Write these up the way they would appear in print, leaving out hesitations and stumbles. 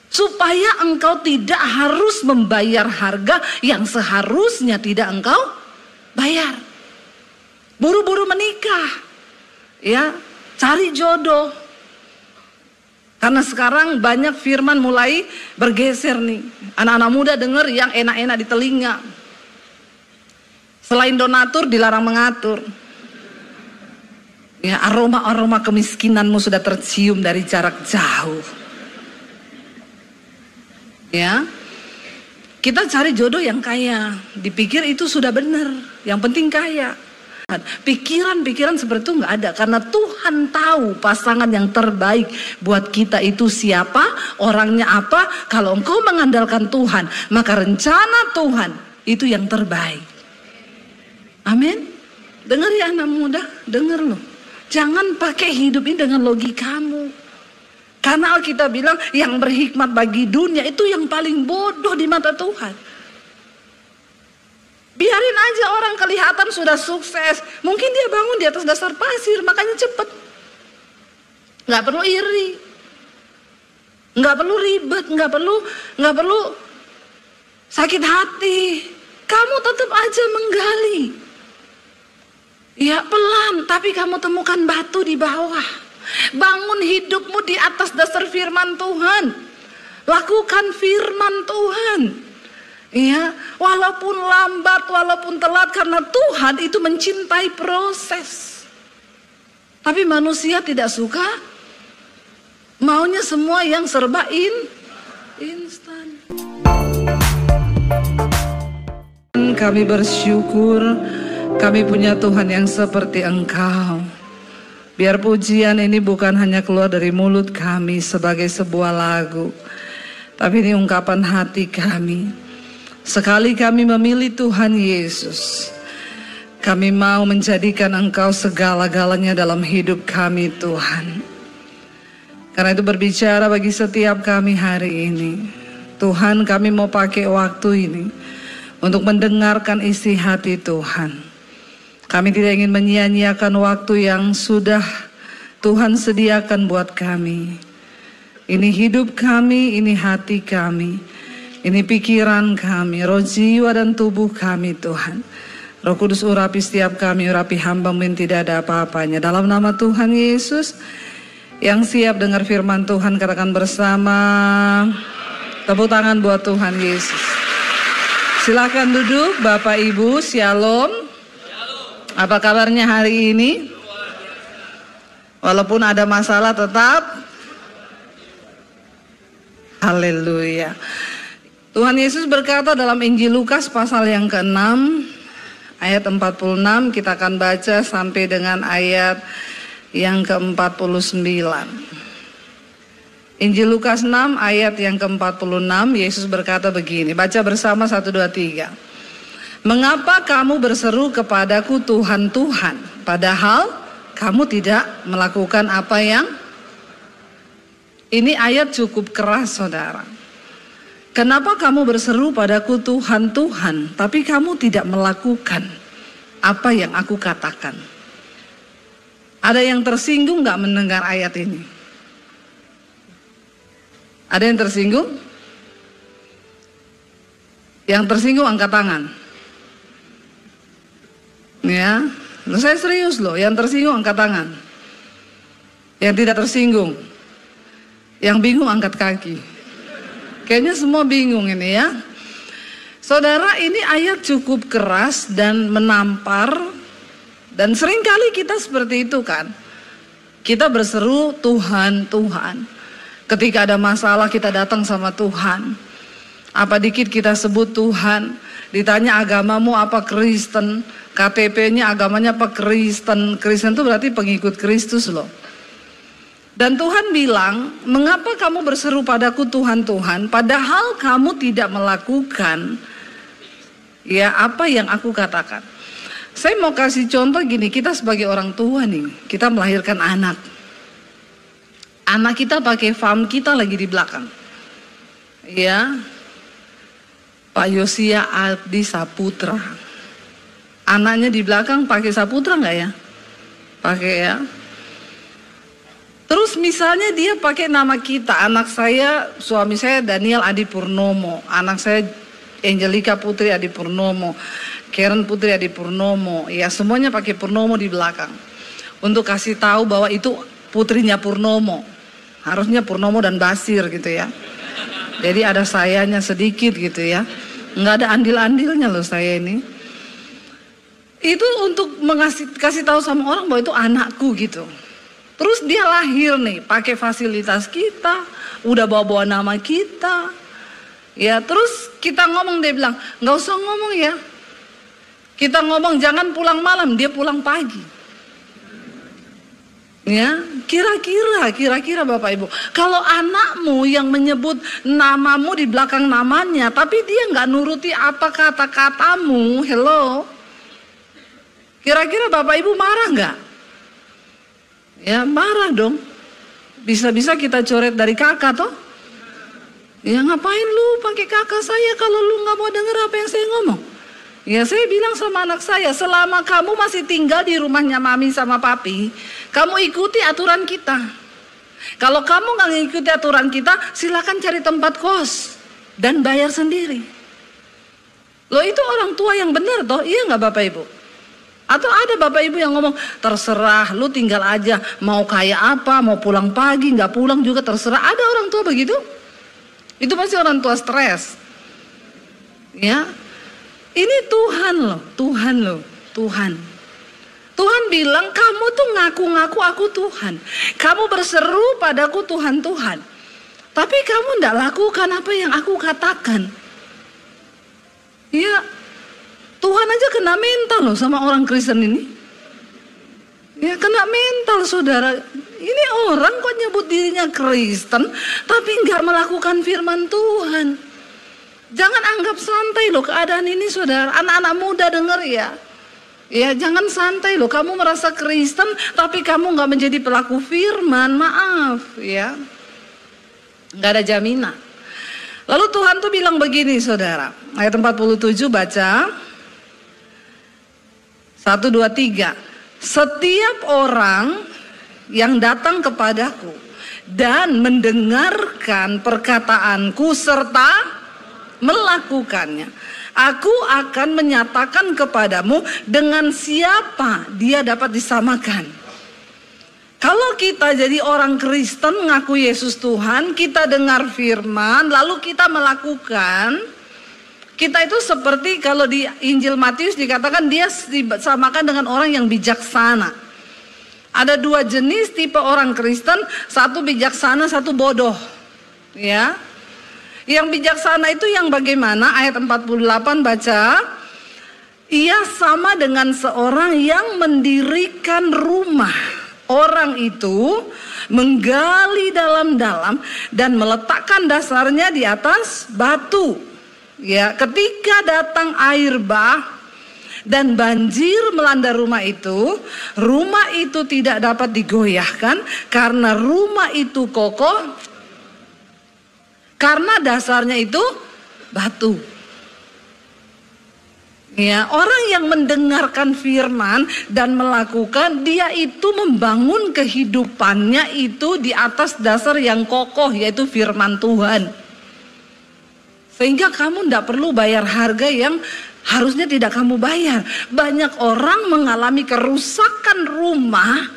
supaya engkau tidak harus membayar harga yang seharusnya tidak engkau bayar. Buru-buru menikah, ya, cari jodoh. Karena sekarang banyak firman mulai bergeser nih. Anak-anak muda dengar yang enak-enak di telinga. Selain donatur, dilarang mengatur. Ya, aroma-aroma kemiskinanmu sudah tercium dari jarak jauh. Ya, kita cari jodoh yang kaya, dipikir itu sudah benar, yang penting kaya. Pikiran-pikiran seperti itu nggak ada, karena Tuhan tahu pasangan yang terbaik buat kita itu siapa, orangnya apa. Kalau engkau mengandalkan Tuhan, maka rencana Tuhan itu yang terbaik. Amin. Dengar ya anak muda, dengar loh. Jangan pakai hidup ini dengan logikamu. Karena Alkitab bilang yang berhikmat bagi dunia itu yang paling bodoh di mata Tuhan. Biarin aja orang kelihatan sudah sukses. Mungkin dia bangun di atas dasar pasir, makanya cepet. Gak perlu iri, gak perlu ribet, gak perlu sakit hati. Kamu tetap aja menggali. Ya pelan, tapi kamu temukan batu di bawah. Bangun hidupmu di atas dasar firman Tuhan. Lakukan firman Tuhan. Ya, walaupun lambat, walaupun telat, karena Tuhan itu mencintai proses. Tapi manusia tidak suka, maunya semua yang serba instan. Kami bersyukur kami punya Tuhan yang seperti Engkau. Biar pujian ini bukan hanya keluar dari mulut kami sebagai sebuah lagu, tapi ini ungkapan hati kami. Sekali kami memilih Tuhan Yesus, kami mau menjadikan Engkau segala-galanya dalam hidup kami Tuhan. Karena itu berbicara bagi setiap kami hari ini. Tuhan, kami mau pakai waktu ini untuk mendengarkan isi hati Tuhan. Kami tidak ingin menyia-nyiakan waktu yang sudah Tuhan sediakan buat kami. Ini hidup kami, ini hati kami, ini pikiran kami, roh, jiwa, dan tubuh kami Tuhan. Roh Kudus urapi setiap kami, urapi hamba-Mu yang tidak ada apa-apanya. Dalam nama Tuhan Yesus, yang siap dengar firman Tuhan katakan bersama, tepuk tangan buat Tuhan Yesus. Silakan duduk Bapak Ibu, Shalom. Apa kabarnya hari ini? Walaupun ada masalah tetap haleluya. Tuhan Yesus berkata dalam Injil Lukas pasal yang ke-6 ayat 46, kita akan baca sampai dengan ayat yang ke-49. Injil Lukas 6 ayat yang ke-46, Yesus berkata begini, baca bersama 1, 2, 3. Mengapa kamu berseru kepadaku Tuhan, Tuhan, padahal kamu tidak melakukan apa yang... Ini ayat cukup keras saudara. Kenapa kamu berseru padaku Tuhan, Tuhan, tapi kamu tidak melakukan apa yang aku katakan? Ada yang tersinggung gak mendengar ayat ini? Ada yang tersinggung? Yang tersinggung angkat tangan. Ya, saya serius loh. Yang tersinggung angkat tangan. Yang tidak tersinggung, yang bingung angkat kaki. Kayaknya semua bingung ini ya. Saudara, ini ayat cukup keras dan menampar. Dan seringkali kita seperti itu kan. Kita berseru Tuhan, Tuhan. Ketika ada masalah kita datang sama Tuhan. Apa dikit kita sebut Tuhan. Ditanya agamamu apa, Kristen. KTP-nya agamanya apa, Kristen. Kristen itu berarti pengikut Kristus loh. Dan Tuhan bilang, mengapa kamu berseru padaku Tuhan, Tuhan, padahal kamu tidak melakukan ya apa yang aku katakan. Saya mau kasih contoh gini, kita sebagai orang tua nih, kita melahirkan anak. Anak kita pakai farm kita lagi di belakang. Ya, Pak Yosia Aldi Saputra. Anaknya di belakang pakai Saputra nggak ya? Pakai ya. Terus misalnya dia pakai nama kita, anak saya, suami saya Daniel Adi Purnomo, anak saya Angelika Putri Adi Purnomo, Karen Putri Adi Purnomo, ya semuanya pakai Purnomo di belakang. Untuk kasih tahu bahwa itu putrinya Purnomo, harusnya Purnomo dan Basir gitu ya. Jadi ada sayanya sedikit gitu ya, nggak ada andil-andilnya loh saya ini. Itu untuk kasih tahu sama orang bahwa itu anakku gitu. Terus dia lahir nih, pakai fasilitas kita, udah bawa-bawa nama kita. Ya, terus kita ngomong, dia bilang, nggak usah ngomong ya. Kita ngomong jangan pulang malam, dia pulang pagi. Ya, kira-kira Bapak Ibu, kalau anakmu yang menyebut namamu di belakang namanya, tapi dia nggak nuruti apa kata-katamu, hello. Kira-kira Bapak Ibu marah nggak? Ya marah dong. Bisa-bisa kita coret dari kakak toh. Ya ngapain lu pakai kakak saya kalau lu nggak mau dengar apa yang saya ngomong. Ya saya bilang sama anak saya, selama kamu masih tinggal di rumahnya mami sama papi, kamu ikuti aturan kita. Kalau kamu nggak ngikuti aturan kita, silakan cari tempat kos dan bayar sendiri. Loh itu orang tua yang benar toh, iya nggak Bapak Ibu? Atau ada Bapak Ibu yang ngomong, terserah lu tinggal aja, mau kayak apa, mau pulang pagi, nggak pulang juga terserah. Ada orang tua begitu? Itu pasti orang tua stres. Ya, ini Tuhan loh, Tuhan. Tuhan bilang kamu tuh ngaku-ngaku aku Tuhan. Kamu berseru padaku Tuhan. Tapi kamu nggak lakukan apa yang aku katakan. Ya, Tuhan aja kena mental loh sama orang Kristen ini. Ya kena mental saudara. Ini orang kok nyebut dirinya Kristen tapi nggak melakukan firman Tuhan. Jangan anggap santai loh keadaan ini saudara. Anak-anak muda denger ya. Ya jangan santai loh. Kamu merasa Kristen tapi kamu nggak menjadi pelaku firman. Maaf ya. Nggak ada jaminan. Lalu Tuhan tuh bilang begini saudara. Ayat 47 baca. 1, 2, 3. Setiap orang yang datang kepadaku dan mendengarkan perkataanku serta melakukannya, aku akan menyatakan kepadamu dengan siapa dia dapat disamakan. Kalau kita jadi orang Kristen mengaku Yesus Tuhan, kita dengar firman lalu kita melakukan, kita itu seperti kalau di Injil Matius dikatakan dia disamakan dengan orang yang bijaksana. Ada 2 jenis tipe orang Kristen, satu bijaksana, satu bodoh. Ya. Yang bijaksana itu yang bagaimana? Ayat 48 baca. Ia sama dengan seorang yang mendirikan rumah. Orang itu menggali dalam-dalam dan meletakkan dasarnya di atas batu. Ya, ketika datang air bah dan banjir melanda rumah itu tidak dapat digoyahkan karena rumah itu kokoh, karena dasarnya itu batu. Ya, orang yang mendengarkan firman dan melakukan, dia itu membangun kehidupannya itu di atas dasar yang kokoh, yaitu firman Tuhan. Sehingga kamu tidak perlu bayar harga yang harusnya tidak kamu bayar. Banyak orang mengalami kerusakan rumah,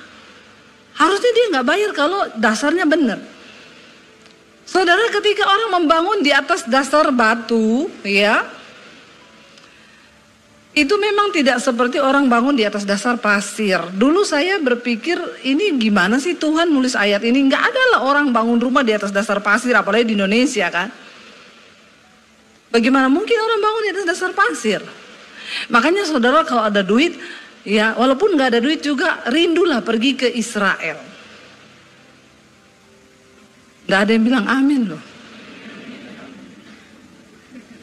harusnya dia nggak bayar kalau dasarnya benar. Saudara, ketika orang membangun di atas dasar batu, ya, itu memang tidak seperti orang bangun di atas dasar pasir. Dulu saya berpikir, ini gimana sih Tuhan nulis ayat ini? Nggak ada lah orang bangun rumah di atas dasar pasir, apalagi di Indonesia kan. Bagaimana mungkin orang bangun di atas dasar pasir? Makanya saudara kalau ada duit, ya walaupun nggak ada duit juga rindulah pergi ke Israel. Nggak ada yang bilang amin loh.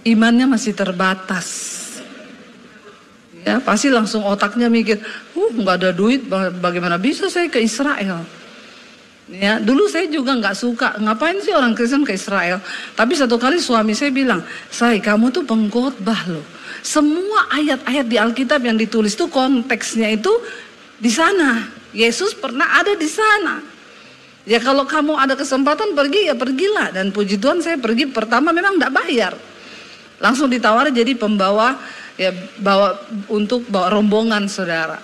Imannya masih terbatas. Ya pasti langsung otaknya mikir, nggak ada duit, bagaimana bisa saya ke Israel? Ya, dulu saya juga nggak suka, ngapain sih orang Kristen ke Israel? Tapi satu kali suami saya bilang, "Say, kamu tuh pengkhotbah loh. Semua ayat-ayat di Alkitab yang ditulis tuh konteksnya itu di sana. Yesus pernah ada di sana. Ya kalau kamu ada kesempatan pergi, ya pergilah. Dan puji Tuhan saya pergi pertama memang tidak bayar. Langsung ditawari jadi pembawa, ya untuk bawa rombongan saudara.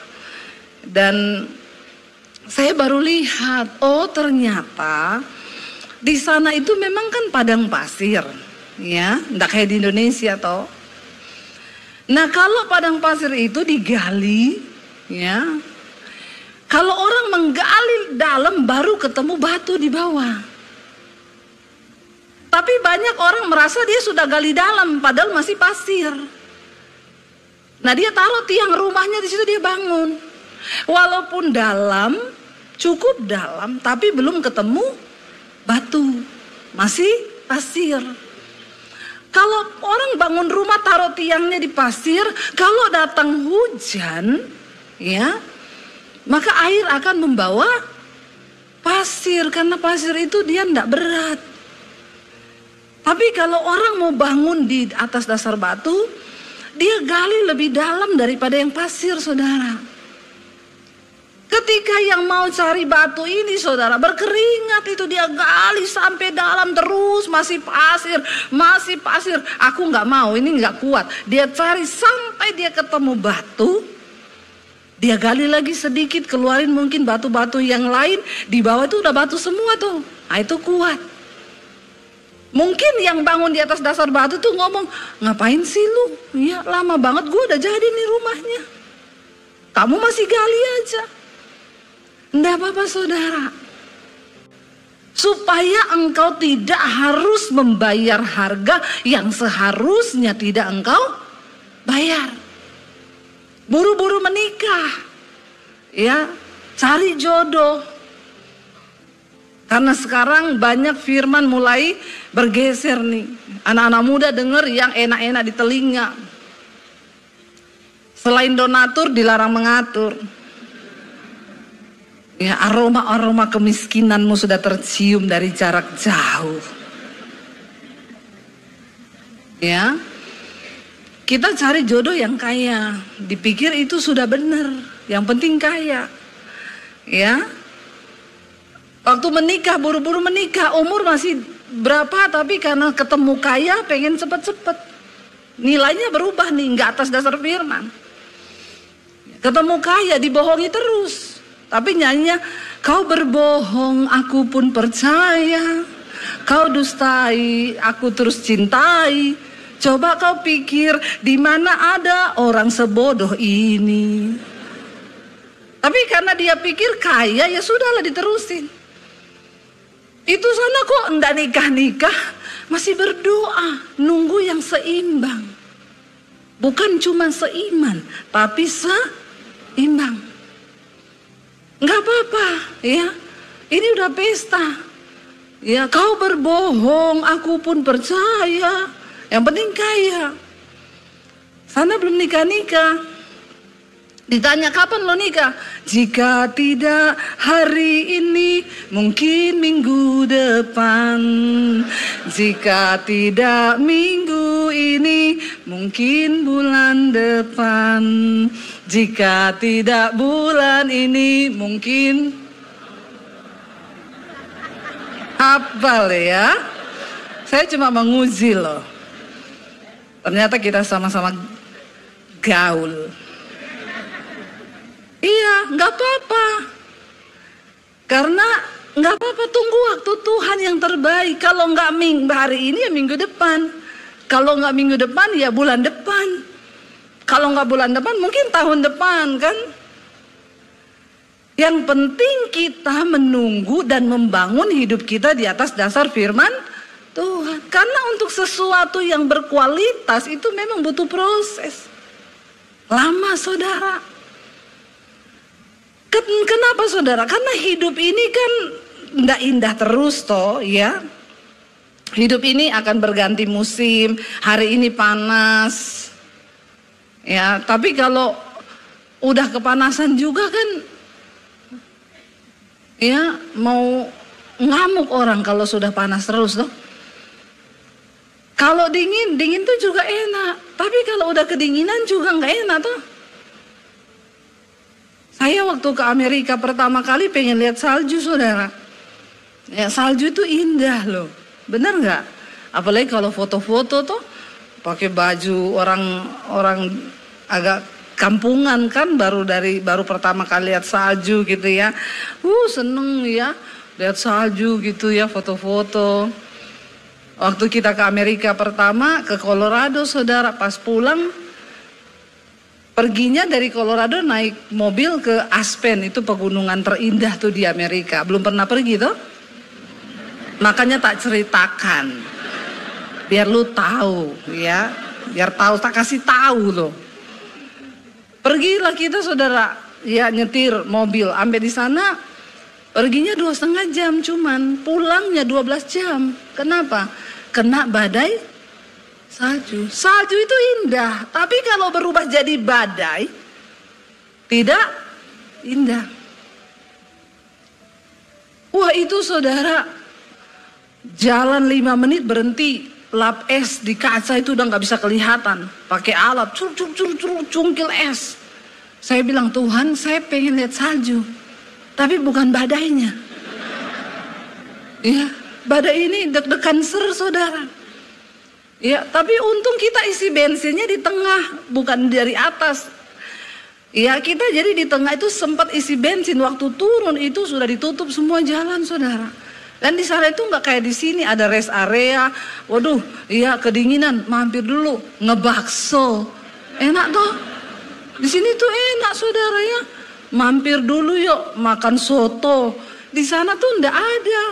Dan saya baru lihat, oh ternyata di sana itu memang kan padang pasir, ya, tidak kayak di Indonesia toh. Nah kalau padang pasir itu digali, ya, kalau orang menggali dalam baru ketemu batu di bawah. Tapi banyak orang merasa dia sudah gali dalam, padahal masih pasir. Nah dia taruh tiang rumahnya di situ, dia bangun. Walaupun dalam, cukup dalam, tapi belum ketemu batu, masih pasir. Kalau orang bangun rumah taruh tiangnya di pasir, kalau datang hujan, ya, maka air akan membawa pasir, karena pasir itu dia tidak berat. Tapi kalau orang mau bangun di atas dasar batu, dia gali lebih dalam daripada yang pasir, saudara. Ketika yang mau cari batu ini, saudara, berkeringat itu, dia gali sampai dalam terus, masih pasir, masih pasir. Aku nggak mau, ini nggak kuat. Dia cari sampai dia ketemu batu. Dia gali lagi sedikit, keluarin mungkin batu-batu yang lain. Di bawah itu udah batu semua tuh. Nah itu kuat. Mungkin yang bangun di atas dasar batu tuh ngomong, ngapain sih lu? Ya lama banget gue udah jadi nih rumahnya. Kamu masih gali aja. Nggak apa-apa saudara. Supaya engkau tidak harus membayar harga yang seharusnya tidak engkau bayar. Buru-buru menikah, ya, cari jodoh. Karena sekarang banyak firman mulai bergeser nih. Anak-anak muda dengar yang enak-enak di telinga. Selain donatur dilarang mengatur. Ya, aroma-aroma kemiskinanmu sudah tercium dari jarak jauh. Ya. Kita cari jodoh yang kaya, dipikir itu sudah benar, yang penting kaya. Ya. Waktu menikah, buru-buru menikah, umur masih berapa, tapi karena ketemu kaya pengen cepet-cepet. Nilainya berubah nih, nggak atas dasar firman. Ketemu kaya, dibohongi terus. Tapi nyanyinya, kau berbohong, aku pun percaya. Kau dustai, aku terus cintai. Coba kau pikir di mana ada orang sebodoh ini. Tapi karena dia pikir kaya, ya sudahlah diterusin. Itu sana kok enggak nikah-nikah, masih berdoa, nunggu yang seimbang. Bukan cuma seiman, tapi seimbang. Enggak apa-apa, ya. Ini udah pesta. Ya, kau berbohong, aku pun percaya. Yang penting kaya. Sana belum nikah-nikah. Ditanya kapan lo nikah? Jika tidak hari ini, mungkin minggu depan. Jika tidak minggu ini, mungkin bulan depan. Jika tidak bulan ini, mungkin. Hafal ya. Saya cuma menguji loh. Ternyata kita sama-sama gaul. Iya, nggak apa-apa. Karena nggak apa-apa, tunggu waktu Tuhan yang terbaik. Kalau nggak hari ini ya minggu depan. Kalau nggak minggu depan ya bulan depan. Kalau nggak bulan depan mungkin tahun depan kan. Yang penting kita menunggu dan membangun hidup kita di atas dasar firman Tuhan. Karena untuk sesuatu yang berkualitas itu memang butuh proses. Lama saudara. Kenapa saudara? Karena hidup ini kan nggak indah terus toh ya. Hidup ini akan berganti musim. Hari ini panas. Ya, tapi kalau udah kepanasan juga kan ya mau ngamuk orang kalau sudah panas terus toh. Kalau dingin tuh juga enak. Tapi kalau udah kedinginan juga nggak enak toh. Saya waktu ke Amerika pertama kali pengen lihat salju saudara. Ya, salju itu indah loh, bener nggak? Apalagi kalau foto-foto tuh pakai baju orang agak kampungan kan, baru pertama kali lihat salju gitu ya. Seneng ya lihat salju gitu ya, foto-foto. Waktu kita ke Amerika pertama, ke Colorado saudara, pas pulang perginya dari Colorado naik mobil ke Aspen, itu pegunungan terindah tuh di Amerika. Belum pernah pergi tuh, makanya tak ceritakan, biar lu tahu ya, biar tahu, tak kasih tahu loh. Pergilah kita saudara, ya nyetir mobil, sampai di sana perginya 2,5 jam cuman, pulangnya 12 jam. Kenapa? Kena badai salju. Salju itu indah, tapi kalau berubah jadi badai, tidak indah. Wah itu saudara, jalan 5 menit berhenti, lap es di kaca itu udah gak bisa kelihatan. Pakai alat, cungkil es. Saya bilang, Tuhan saya pengen lihat salju, tapi bukan badainya. Ya, badai ini deg-degan saudara. Ya, tapi untung kita isi bensinnya di tengah, bukan dari atas. Ya, kita jadi di tengah itu sempat isi bensin. Waktu turun itu sudah ditutup semua jalan, saudara. Dan di sana itu nggak kayak di sini ada rest area. Waduh, iya kedinginan, mampir dulu ngebakso. Enak toh? Di sini tuh enak, saudara ya. Mampir dulu yuk makan soto. Di sana tuh nggak ada.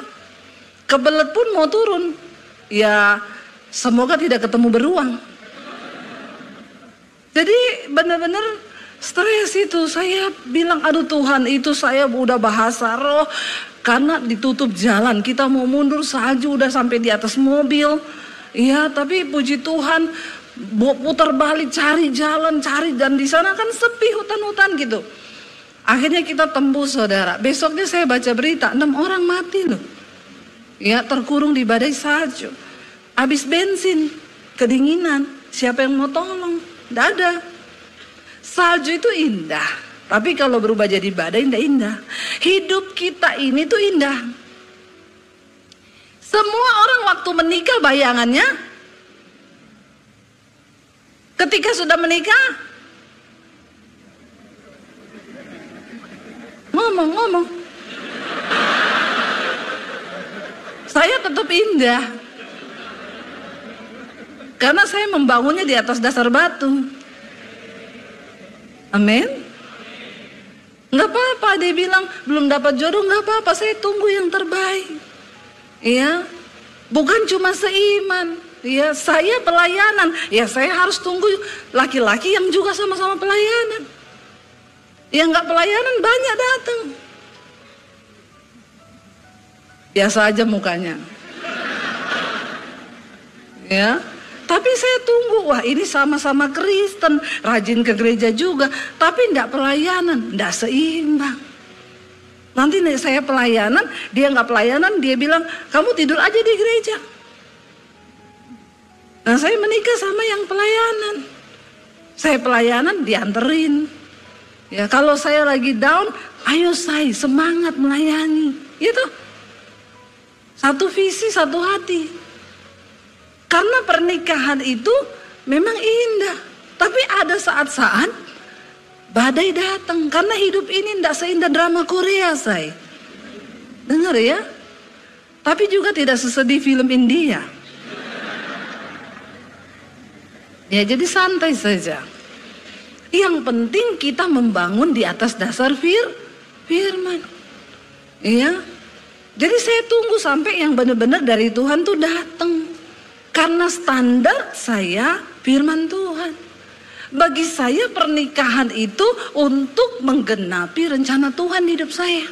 Kebelet pun mau turun. Ya, semoga tidak ketemu beruang. Jadi benar-benar stres itu. Saya bilang, aduh Tuhan, itu saya udah bahasa roh. Karena ditutup jalan, kita mau mundur salju udah sampai di atas mobil. Iya, tapi puji Tuhan, putar balik cari jalan, dan di sana kan sepi, hutan-hutan gitu. Akhirnya kita tembus saudara. Besoknya saya baca berita, 6 orang mati loh. Ya, terkurung di badai salju. Habis bensin, kedinginan, siapa yang mau tolong? Tidak ada. Salju itu indah, tapi kalau berubah jadi badai tidak indah. Hidup kita ini tuh indah. Semua orang waktu menikah bayangannya, ketika sudah menikah, ngomong. Saya tetap indah. Karena saya membangunnya di atas dasar batu. Amin. Nggak apa-apa, dia bilang belum dapat jodoh, nggak apa-apa, saya tunggu yang terbaik. Iya, bukan cuma seiman. Ya, saya pelayanan. Ya, saya harus tunggu laki-laki yang juga sama-sama pelayanan. Yang nggak pelayanan banyak datang. Biasa aja mukanya. Ya. Tapi saya tunggu, wah ini sama-sama Kristen, rajin ke gereja juga, tapi enggak pelayanan, enggak seimbang. Nanti saya pelayanan, dia enggak pelayanan, dia bilang, kamu tidur aja di gereja. Nah saya menikah sama yang pelayanan. Saya pelayanan, dianterin. Ya kalau saya lagi down, ayo saya semangat melayani. Gitu. Satu visi, satu hati. Karena pernikahan itu memang indah, tapi ada saat-saat badai datang. Karena hidup ini tidak seindah drama Korea, say. Dengar ya? Tapi juga tidak sesedih film India. Ya jadi santai saja. Yang penting kita membangun di atas dasar firman. Iya. Jadi saya tunggu sampai yang benar-benar dari Tuhan tuh datang. Karena standar saya firman Tuhan. Bagi saya pernikahan itu untuk menggenapi rencana Tuhan di hidup saya.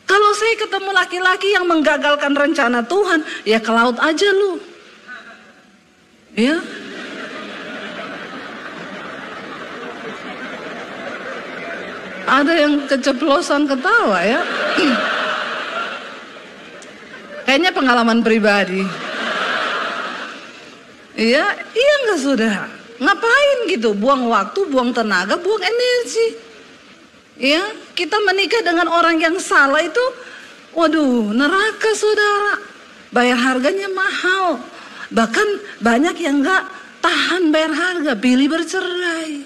Kalau saya ketemu laki-laki yang menggagalkan rencana Tuhan, ya ke laut aja lu. Ya. Ada yang keceplosan ketawa ya. Kayaknya pengalaman pribadi. Iya enggak saudara? Ngapain gitu? Buang waktu, buang tenaga, buang energi. Ya, kita menikah dengan orang yang salah itu Waduh, neraka saudara. Bayar harganya mahal. Bahkan banyak yang gak tahan bayar harga, pilih bercerai.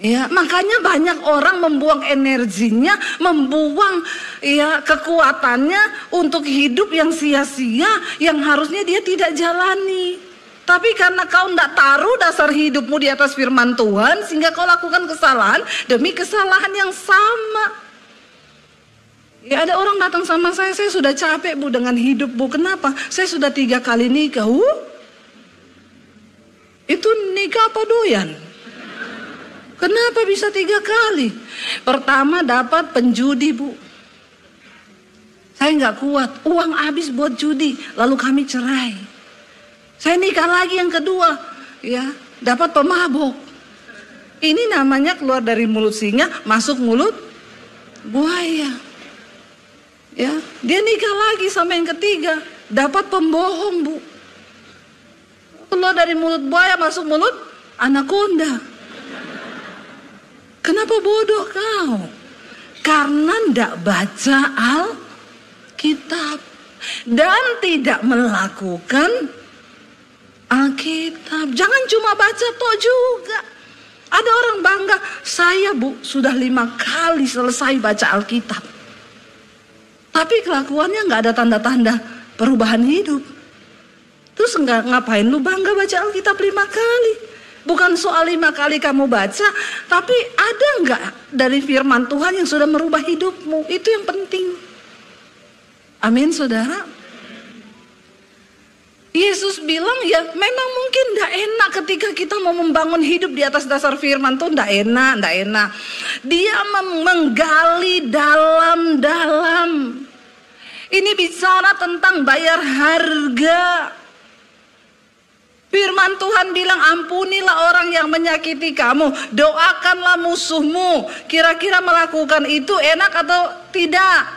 Ya, makanya banyak orang membuang energinya, membuang ya kekuatannya untuk hidup yang sia-sia, yang harusnya dia tidak jalani. Tapi karena kau tidak taruh dasar hidupmu di atas firman Tuhan, sehingga kau lakukan kesalahan demi kesalahan yang sama. Ya, ada orang datang sama saya sudah capek Bu dengan hidup Bu. Kenapa? Saya sudah 3 kali nikah. Itu nikah apa doyan? Kenapa bisa 3 kali? Pertama dapat penjudi Bu. Saya nggak kuat, uang habis buat judi, lalu kami cerai. Saya nikah lagi yang kedua, ya dapat pemabuk. Ini namanya keluar dari mulut singa, masuk mulut buaya. Ya, dia nikah lagi sama yang ketiga, dapat pembohong Bu. Keluar dari mulut buaya, masuk mulut anakonda. Kenapa bodoh kau? Karena tidak baca Alkitab dan tidak melakukan Alkitab. Jangan cuma baca toh juga. Ada orang bangga, saya Bu sudah 5 kali selesai baca Alkitab. Tapi kelakuannya nggak ada tanda-tanda perubahan hidup. Terus ngapain lu bangga baca Alkitab 5 kali? Bukan soal 5 kali kamu baca, tapi ada nggak dari firman Tuhan yang sudah merubah hidupmu? Itu yang penting. Amin saudara. Yesus bilang ya memang mungkin tidak enak ketika kita mau membangun hidup di atas dasar firman Tuhan. Tidak enak. Dia menggali dalam-dalam. Ini bicara tentang bayar harga. Firman Tuhan bilang ampunilah orang yang menyakiti kamu, doakanlah musuhmu. Kira-kira melakukan itu enak atau tidak?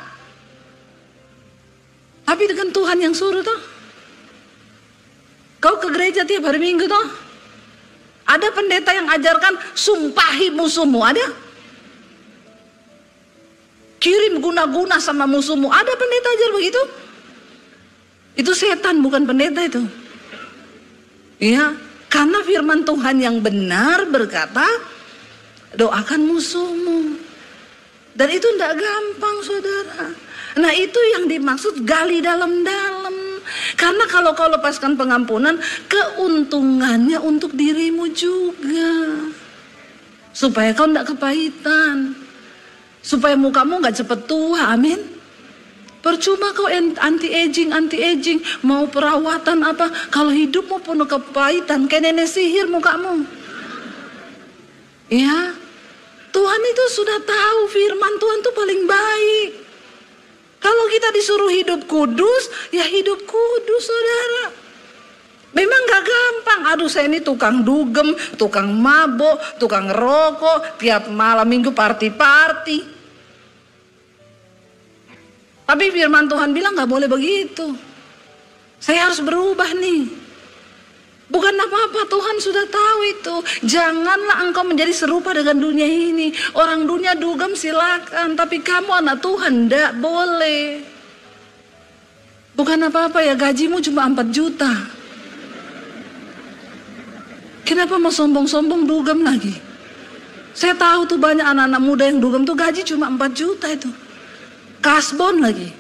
Tapi dengan Tuhan yang suruh toh. Kau ke gereja tiap hari Minggu toh? Ada pendeta yang ajarkan sumpahi musuhmu, ada? Kirim guna-guna sama musuhmu, ada pendeta ajar begitu? Itu setan bukan pendeta itu. Ya, karena firman Tuhan yang benar berkata, doakan musuhmu. Dan itu tidak gampang saudara. Nah itu yang dimaksud gali dalam-dalam. Karena kalau kau lepaskan pengampunan, keuntungannya untuk dirimu juga. Supaya kau tidak kepahitan. Supaya mukamu nggak cepat tua, amin. Percuma kau anti-aging, mau perawatan apa, kalau hidupmu penuh kepahitan, kayak nenek sihir mukamu. Ya, Tuhan itu sudah tahu firman Tuhan itu paling baik. Kalau kita disuruh hidup kudus, ya hidup kudus saudara. Memang gak gampang, aduh saya ini tukang dugem, tukang mabok, tukang rokok, tiap malam minggu party-party. Tapi firman Tuhan bilang gak boleh begitu. Saya harus berubah nih. Bukan apa-apa, Tuhan sudah tahu itu. Janganlah engkau menjadi serupa dengan dunia ini. Orang dunia dugem silakan, tapi kamu anak Tuhan tidak boleh. Bukan apa-apa ya, gajimu cuma 4 juta. Kenapa mau sombong-sombong dugem lagi? Saya tahu tuh banyak anak-anak muda yang dugem tuh gaji cuma 4 juta itu. Kasbon lagi.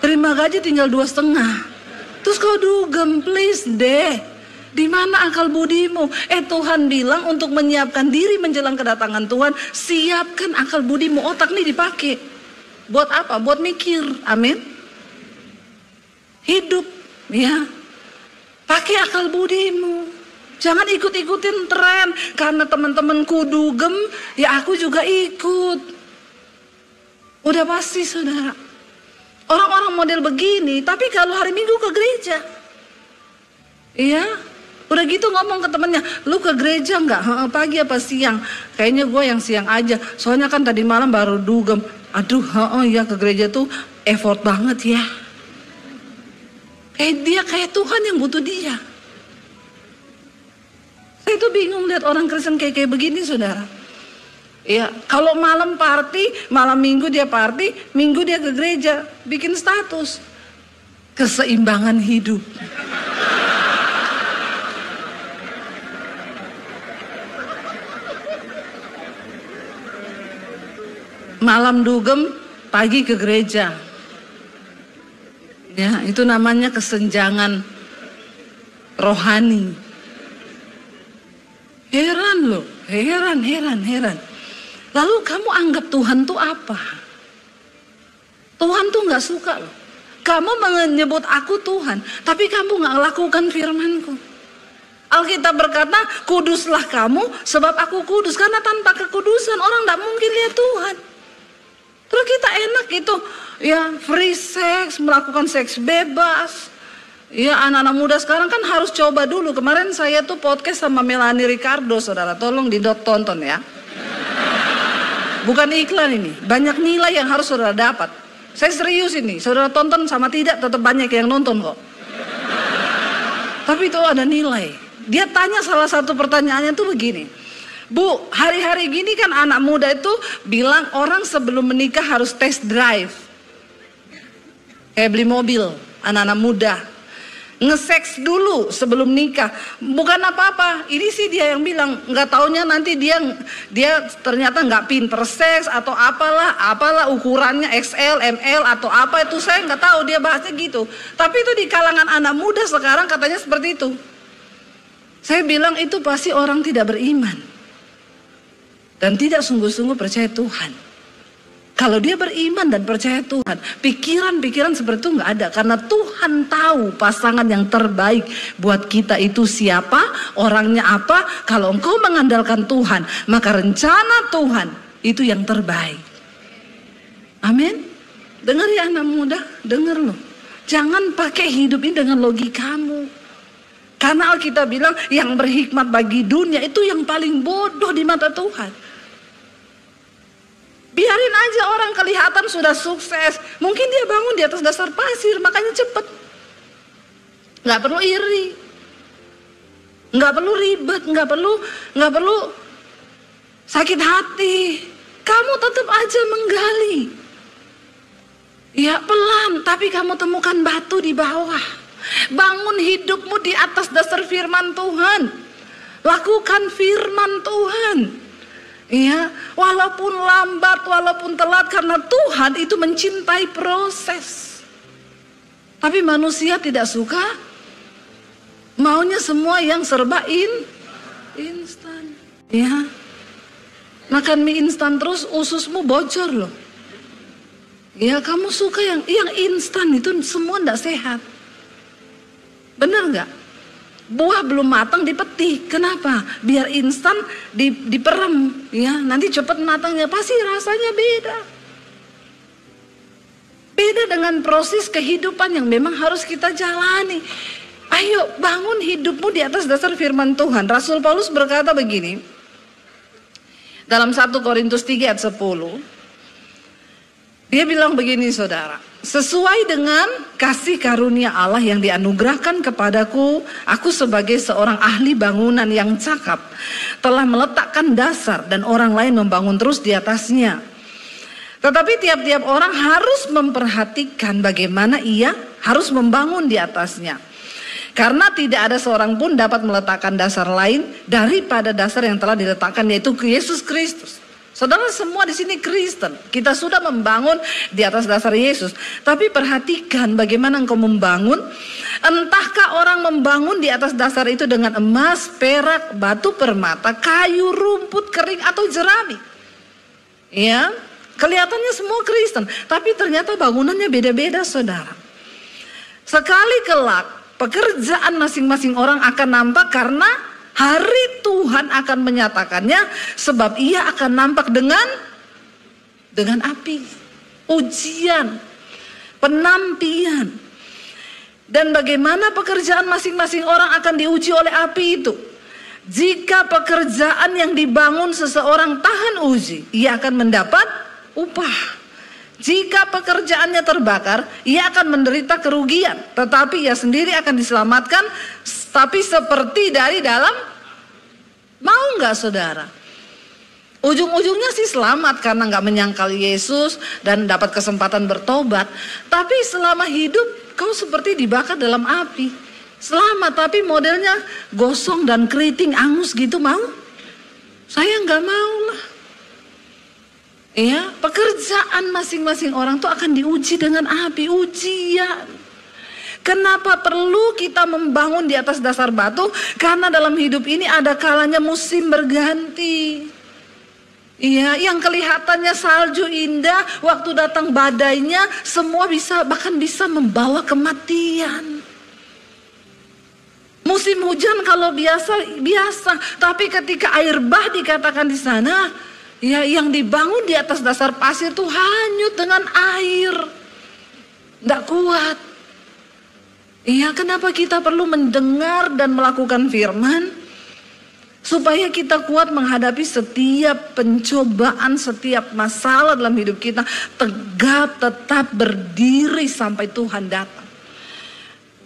Terima gaji tinggal 2,5. Terus kau dugem, please deh. Di mana akal budimu? Tuhan bilang untuk menyiapkan diri menjelang kedatangan Tuhan, siapkan akal budimu. Otak nih dipakai. Buat apa? Buat mikir. Amin. Hidup, ya. Pakai akal budimu. Jangan ikut-ikutin tren. Karena teman-temanku dugem, ya aku juga ikut. Udah pasti saudara. Orang-orang model begini, tapi kalau hari Minggu ke gereja. Iya. Udah gitu ngomong ke temennya, lu ke gereja nggak? Pagi apa siang? Kayaknya gue yang siang aja. Soalnya kan tadi malam baru dugem. Aduh, ya ke gereja tuh effort banget ya. Kayak Tuhan yang butuh dia. Saya tuh bingung lihat orang Kristen kayak begini saudara. Ya, kalau malam party, malam minggu dia party, minggu dia ke gereja, bikin status. Keseimbangan hidup. Malam dugem, pagi ke gereja. Ya, itu namanya kesenjangan rohani. Heran loh, heran. Lalu kamu anggap Tuhan tuh apa? Tuhan tuh gak suka loh. Kamu menyebut aku Tuhan, tapi kamu gak lakukan firman-Ku. Alkitab berkata, kuduslah kamu sebab aku kudus. Karena tanpa kekudusan orang gak mungkin lihat Tuhan. Terus kita enak gitu, ya free sex, melakukan seks bebas. Ya anak-anak muda sekarang kan harus coba dulu. Kemarin saya tuh podcast sama Melanie Ricardo, saudara, tolong tonton ya. Bukan iklan ini, banyak nilai yang harus saudara dapat. Saya serius ini, saudara tonton sama tidak tetap banyak yang nonton kok. Tapi itu ada nilai. Dia tanya salah satu pertanyaannya tuh begini. Bu, hari-hari gini kan anak muda itu bilang orang sebelum menikah harus test drive. Kayak beli mobil, anak-anak muda. Nge-seks dulu sebelum nikah. Bukan apa-apa, ini sih dia yang bilang. Nggak taunya nanti dia ternyata nggak pinter seks atau apalah ukurannya XL, ML atau apa itu saya nggak tahu, dia bahasnya gitu. Tapi itu di kalangan anak muda sekarang katanya seperti itu. Saya bilang itu pasti orang tidak beriman. Dan tidak sungguh-sungguh percaya Tuhan. Kalau dia beriman dan percaya Tuhan, pikiran-pikiran seperti itu nggak ada. Karena Tuhan tahu pasangan yang terbaik buat kita itu siapa, orangnya apa. Kalau engkau mengandalkan Tuhan, maka rencana Tuhan itu yang terbaik. Amin. Dengar ya anak muda, dengar loh. Jangan pakai hidup ini dengan logikamu. Karena Alkitab bilang yang berhikmat bagi dunia itu yang paling bodoh di mata Tuhan. Biarin aja orang kelihatan sudah sukses. Mungkin dia bangun di atas dasar pasir, makanya cepet. Gak perlu iri, gak perlu ribet, gak perlu sakit hati. Kamu tetap aja menggali. Ya pelan, tapi kamu temukan batu di bawah. Bangun hidupmu di atas dasar firman Tuhan. Lakukan firman Tuhan. Ya, walaupun lambat, walaupun telat, karena Tuhan itu mencintai proses. Tapi manusia tidak suka, maunya semua yang serba instan. Ya, makan mie instan terus ususmu bocor loh. Ya, kamu suka yang instan itu semua tidak sehat. Bener nggak? Buah belum matang dipetik, kenapa? Biar instan diperem, ya nanti cepat matangnya, pasti rasanya beda. Beda dengan proses kehidupan yang memang harus kita jalani. Ayo bangun hidupmu di atas dasar firman Tuhan. Rasul Paulus berkata begini, dalam 1 Korintus 3 ayat 10, dia bilang begini saudara, sesuai dengan kasih karunia Allah yang dianugerahkan kepadaku, aku sebagai seorang ahli bangunan yang cakap telah meletakkan dasar dan orang lain membangun terus di atasnya. Tetapi tiap-tiap orang harus memperhatikan bagaimana ia harus membangun di atasnya. Karena tidak ada seorang pun dapat meletakkan dasar lain daripada dasar yang telah diletakkan, yaitu Yesus Kristus. Saudara semua di sini Kristen, kita sudah membangun di atas dasar Yesus. Tapi perhatikan bagaimana engkau membangun. Entahkah orang membangun di atas dasar itu dengan emas, perak, batu permata, kayu, rumput kering atau jerami. Ya, kelihatannya semua Kristen, tapi ternyata bangunannya beda-beda saudara. Sekali kelak pekerjaan masing-masing orang akan nampak karena hari Tuhan akan menyatakannya, sebab ia akan nampak dengan api, ujian, penampian. Dan bagaimana pekerjaan masing-masing orang akan diuji oleh api itu. Jika pekerjaan yang dibangun seseorang tahan uji, ia akan mendapat upah. Jika pekerjaannya terbakar, ia akan menderita kerugian, tetapi ia sendiri akan diselamatkan, tapi seperti dari dalam. Mau nggak saudara? Ujung-ujungnya sih selamat karena nggak menyangkal Yesus dan dapat kesempatan bertobat. Tapi selama hidup kau seperti dibakar dalam api. Selamat tapi modelnya gosong dan keriting angus gitu mau? Saya nggak mau lah. Ya, pekerjaan masing-masing orang tuh akan diuji dengan api, ujian. Kenapa perlu kita membangun di atas dasar batu? Karena dalam hidup ini ada kalanya musim berganti. Iya, yang kelihatannya salju indah, waktu datang badainya, semua bahkan bisa membawa kematian. Musim hujan kalau biasa, tapi ketika air bah dikatakan di sana, ya yang dibangun di atas dasar pasir itu hanyut dengan air, tidak kuat. Iya, kenapa kita perlu mendengar dan melakukan firman? Supaya kita kuat menghadapi setiap pencobaan, setiap masalah dalam hidup kita. Tegap, tetap berdiri sampai Tuhan datang.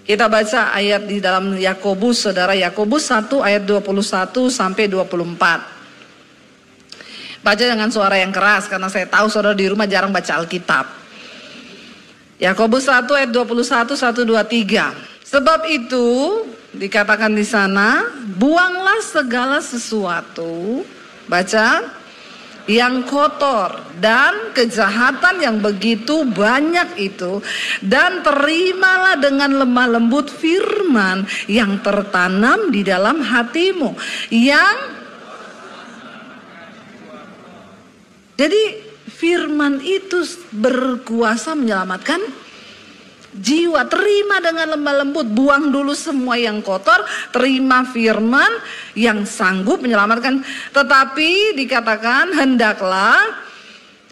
Kita baca ayat di dalam Yakobus, saudara. Yakobus 1 ayat 21 sampai 24. Baca dengan suara yang keras karena saya tahu saudara di rumah jarang baca Alkitab. Yakobus 1 ayat 21, 1, 2, 3. Sebab itu dikatakan di sana, buanglah segala sesuatu, baca, yang kotor dan kejahatan yang begitu banyak itu, dan terimalah dengan lemah lembut firman yang tertanam di dalam hatimu, jadi firman itu berkuasa menyelamatkan jiwa. Terima dengan lemah lembut, buang dulu semua yang kotor, terima firman yang sanggup menyelamatkan. Tetapi dikatakan hendaklah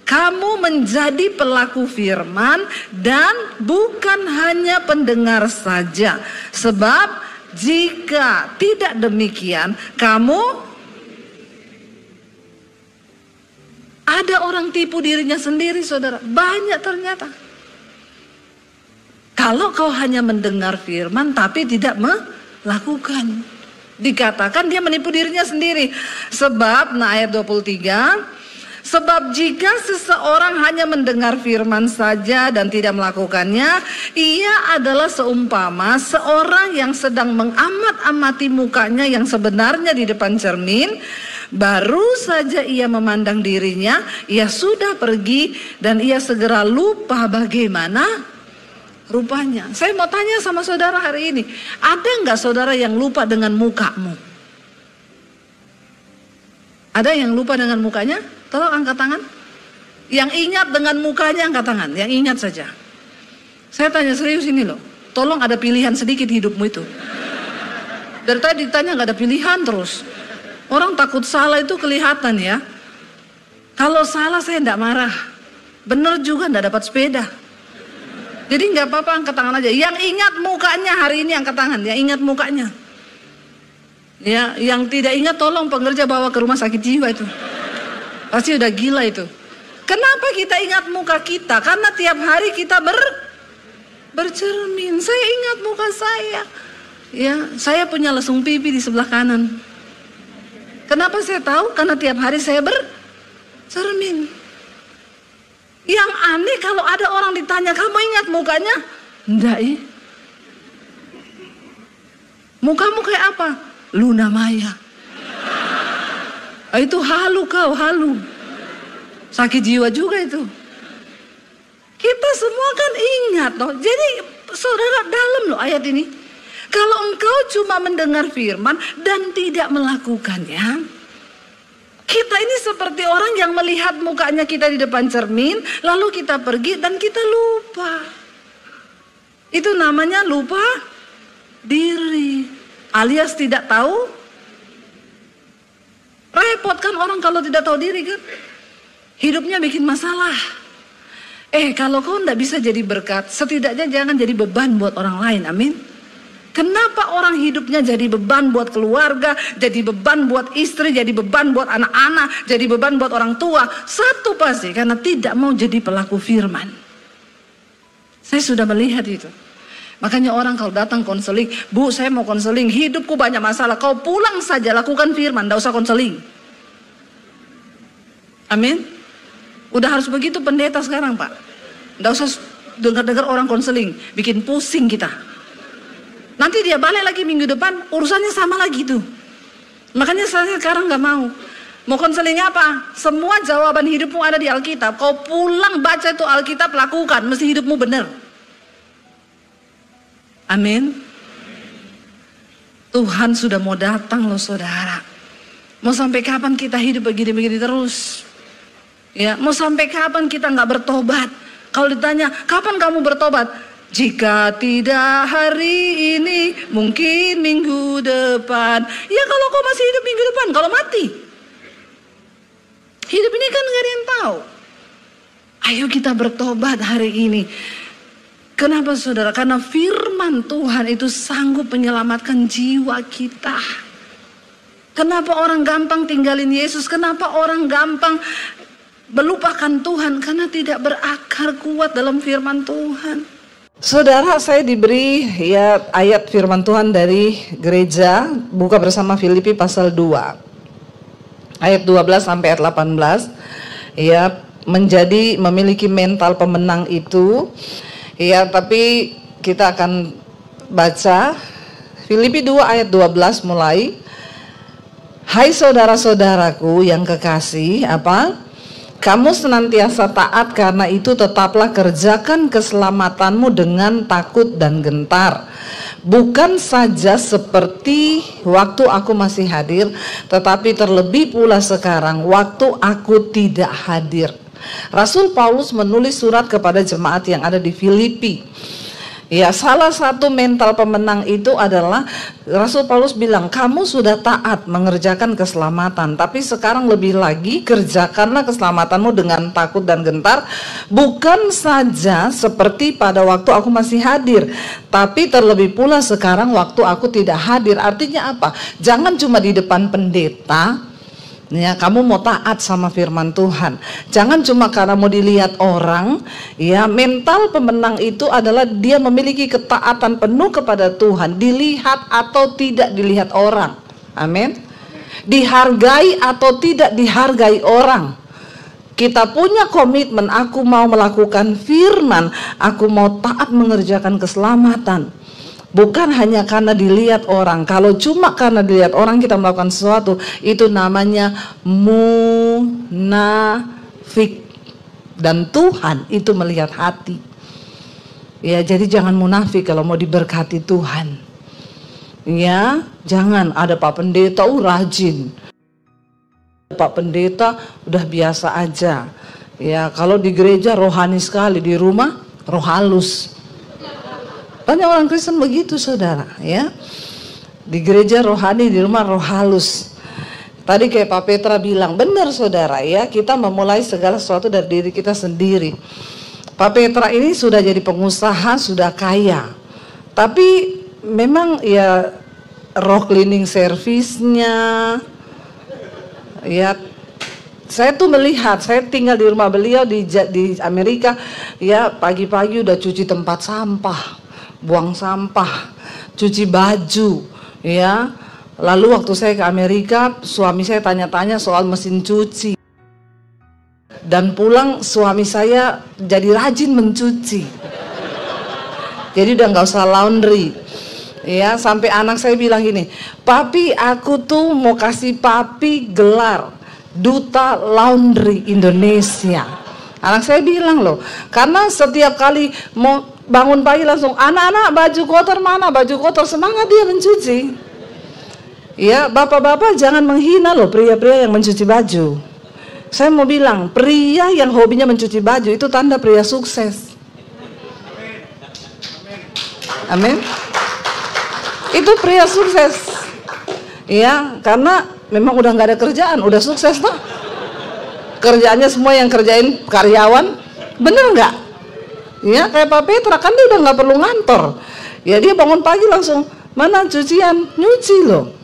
kamu menjadi pelaku firman dan bukan hanya pendengar saja. Sebab jika tidak demikian, ada orang tipu dirinya sendiri, saudara. Banyak ternyata. Kalau kau hanya mendengar firman tapi tidak melakukan, dikatakan dia menipu dirinya sendiri. Sebab, ayat 23, sebab jika seseorang hanya mendengar firman saja dan tidak melakukannya, ia adalah seumpama seorang yang sedang mengamat-amati mukanya yang sebenarnya di depan cermin. Baru saja ia memandang dirinya, ia sudah pergi dan ia segera lupa bagaimana rupanya. Saya mau tanya sama saudara hari ini, ada nggak saudara yang lupa dengan mukamu? Ada yang lupa dengan mukanya? Tolong angkat tangan. Yang ingat dengan mukanya angkat tangan. Yang ingat saja. Saya tanya serius ini loh. Tolong ada pilihan sedikit hidupmu itu. Dari tadi ditanya nggak ada pilihan terus. Orang takut salah itu kelihatan ya. Kalau salah saya nggak marah. Bener juga nggak dapat sepeda. Jadi nggak apa-apa, angkat tangan aja. Yang ingat mukanya hari ini angkat tangan. Yang ingat mukanya. Ya, yang tidak ingat tolong pengerja bawa ke rumah sakit jiwa itu. Pasti udah gila itu. Kenapa kita ingat muka kita? Karena tiap hari kita bercermin. Saya ingat muka saya. Ya, saya punya lesung pipi di sebelah kanan. Kenapa saya tahu? Karena tiap hari saya bercermin. Yang aneh kalau ada orang ditanya, kamu ingat mukanya? Enggak, mukamu kayak apa? Luna Maya. Itu halu kau, halu. Sakit jiwa juga itu. Kita semua kan ingat loh. Jadi saudara, dalam loh ayat ini. Kalau engkau cuma mendengar firman dan tidak melakukannya, kita ini seperti orang yang melihat mukanya kita di depan cermin, lalu kita pergi dan kita lupa. Itu namanya lupa diri, alias tidak tahu. Repot kan orang kalau tidak tahu diri kan. Hidupnya bikin masalah. Kalau kau tidak bisa jadi berkat, setidaknya jangan jadi beban buat orang lain, amin. Kenapa orang hidupnya jadi beban buat keluarga, jadi beban buat istri, jadi beban buat anak-anak, jadi beban buat orang tua? Satu pasti, karena tidak mau jadi pelaku firman. Saya sudah melihat itu. Makanya orang kalau datang konseling, Bu saya mau konseling, hidupku banyak masalah. Kau pulang saja lakukan firman, tidak usah konseling. Amin. Udah harus begitu pendeta sekarang, Pak. Nggak usah dengar-dengar orang konseling, bikin pusing kita. Nanti dia balik lagi minggu depan, urusannya sama lagi tuh. Makanya saya sekarang nggak mau. Mau konseling apa? Semua jawaban hidupmu ada di Alkitab. Kau pulang baca itu Alkitab, lakukan, mesti hidupmu benar. Amin. Tuhan sudah mau datang loh saudara. Mau sampai kapan kita hidup begini-begini terus? Ya, mau sampai kapan kita nggak bertobat? Kalau ditanya, kapan kamu bertobat? Jika tidak hari ini, mungkin minggu depan. Ya kalau kau masih hidup minggu depan, kalau mati. Hidup ini kan nggak ada yang tahu. Ayo kita bertobat hari ini. Kenapa saudara? Karena firman Tuhan itu sanggup menyelamatkan jiwa kita. Kenapa orang gampang tinggalin Yesus? Kenapa orang gampang melupakan Tuhan? Karena tidak berakar kuat dalam firman Tuhan. Saudara, saya diberi ya ayat firman Tuhan dari gereja. Buka bersama Filipi pasal 2 ayat 12 sampai ayat 18. Ya, memiliki mental pemenang itu. Ya, tapi kita akan baca Filipi 2 ayat 12 mulai. Hai saudara-saudaraku yang kekasih, kamu senantiasa taat, karena itu tetaplah kerjakan keselamatanmu dengan takut dan gentar. Bukan saja seperti waktu aku masih hadir, tetapi terlebih pula sekarang waktu aku tidak hadir. Rasul Paulus menulis surat kepada jemaat yang ada di Filipi. Ya, salah satu mental pemenang itu adalah Rasul Paulus bilang, kamu sudah taat mengerjakan keselamatan, tapi sekarang lebih lagi kerjakanlah keselamatanmu dengan takut dan gentar. Bukan saja seperti pada waktu aku masih hadir, tapi terlebih pula sekarang waktu aku tidak hadir. Artinya apa? Jangan cuma di depan pendeta. Ya, kamu mau taat sama firman Tuhan. Jangan cuma karena mau dilihat orang. Ya, mental pemenang itu adalah dia memiliki ketaatan penuh kepada Tuhan, dilihat atau tidak dilihat orang. Amin. Dihargai atau tidak dihargai orang. Kita punya komitmen, aku mau melakukan firman, aku mau taat mengerjakan keselamatan. Bukan hanya karena dilihat orang. Kalau cuma karena dilihat orang kita melakukan sesuatu, itu namanya munafik. Dan Tuhan itu melihat hati. Ya, jadi jangan munafik kalau mau diberkati Tuhan. Ya, jangan ada Pak Pendeta rajin. Pak Pendeta udah biasa aja. Ya, kalau di gereja rohani sekali, di rumah roh halus. Banyak orang Kristen begitu saudara, ya. Di gereja rohani, di rumah roh halus. Tadi kayak Pak Petra bilang, benar saudara ya, kita memulai segala sesuatu dari diri kita sendiri. Pak Petra ini sudah jadi pengusaha, sudah kaya. Tapi memang ya roh cleaning service-nya, ya saya tuh melihat, saya tinggal di rumah beliau di Amerika, ya pagi-pagi udah cuci tempat sampah, buang sampah, cuci baju, ya. Lalu waktu saya ke Amerika, suami saya tanya-tanya soal mesin cuci. Dan pulang suami saya jadi rajin mencuci. Jadi udah nggak usah laundry. Ya, sampai anak saya bilang gini, "Papi, aku tuh mau kasih papi gelar Duta Laundry Indonesia." Anak saya bilang loh, karena setiap kali mau bangun pagi langsung, anak-anak baju kotor mana, baju kotor, semangat dia mencuci. Ya, bapak-bapak jangan menghina loh pria-pria yang mencuci baju. Saya mau bilang, pria yang hobinya mencuci baju itu tanda pria sukses. Amin. Itu pria sukses. Ya, karena memang udah nggak ada kerjaan, udah sukses tuh. Kerjaannya semua yang kerjain karyawan, bener nggak? Ya, kayak Pak Petra kan dia udah nggak perlu ngantor. Ya, dia bangun pagi langsung, mana cucian, nyuci loh.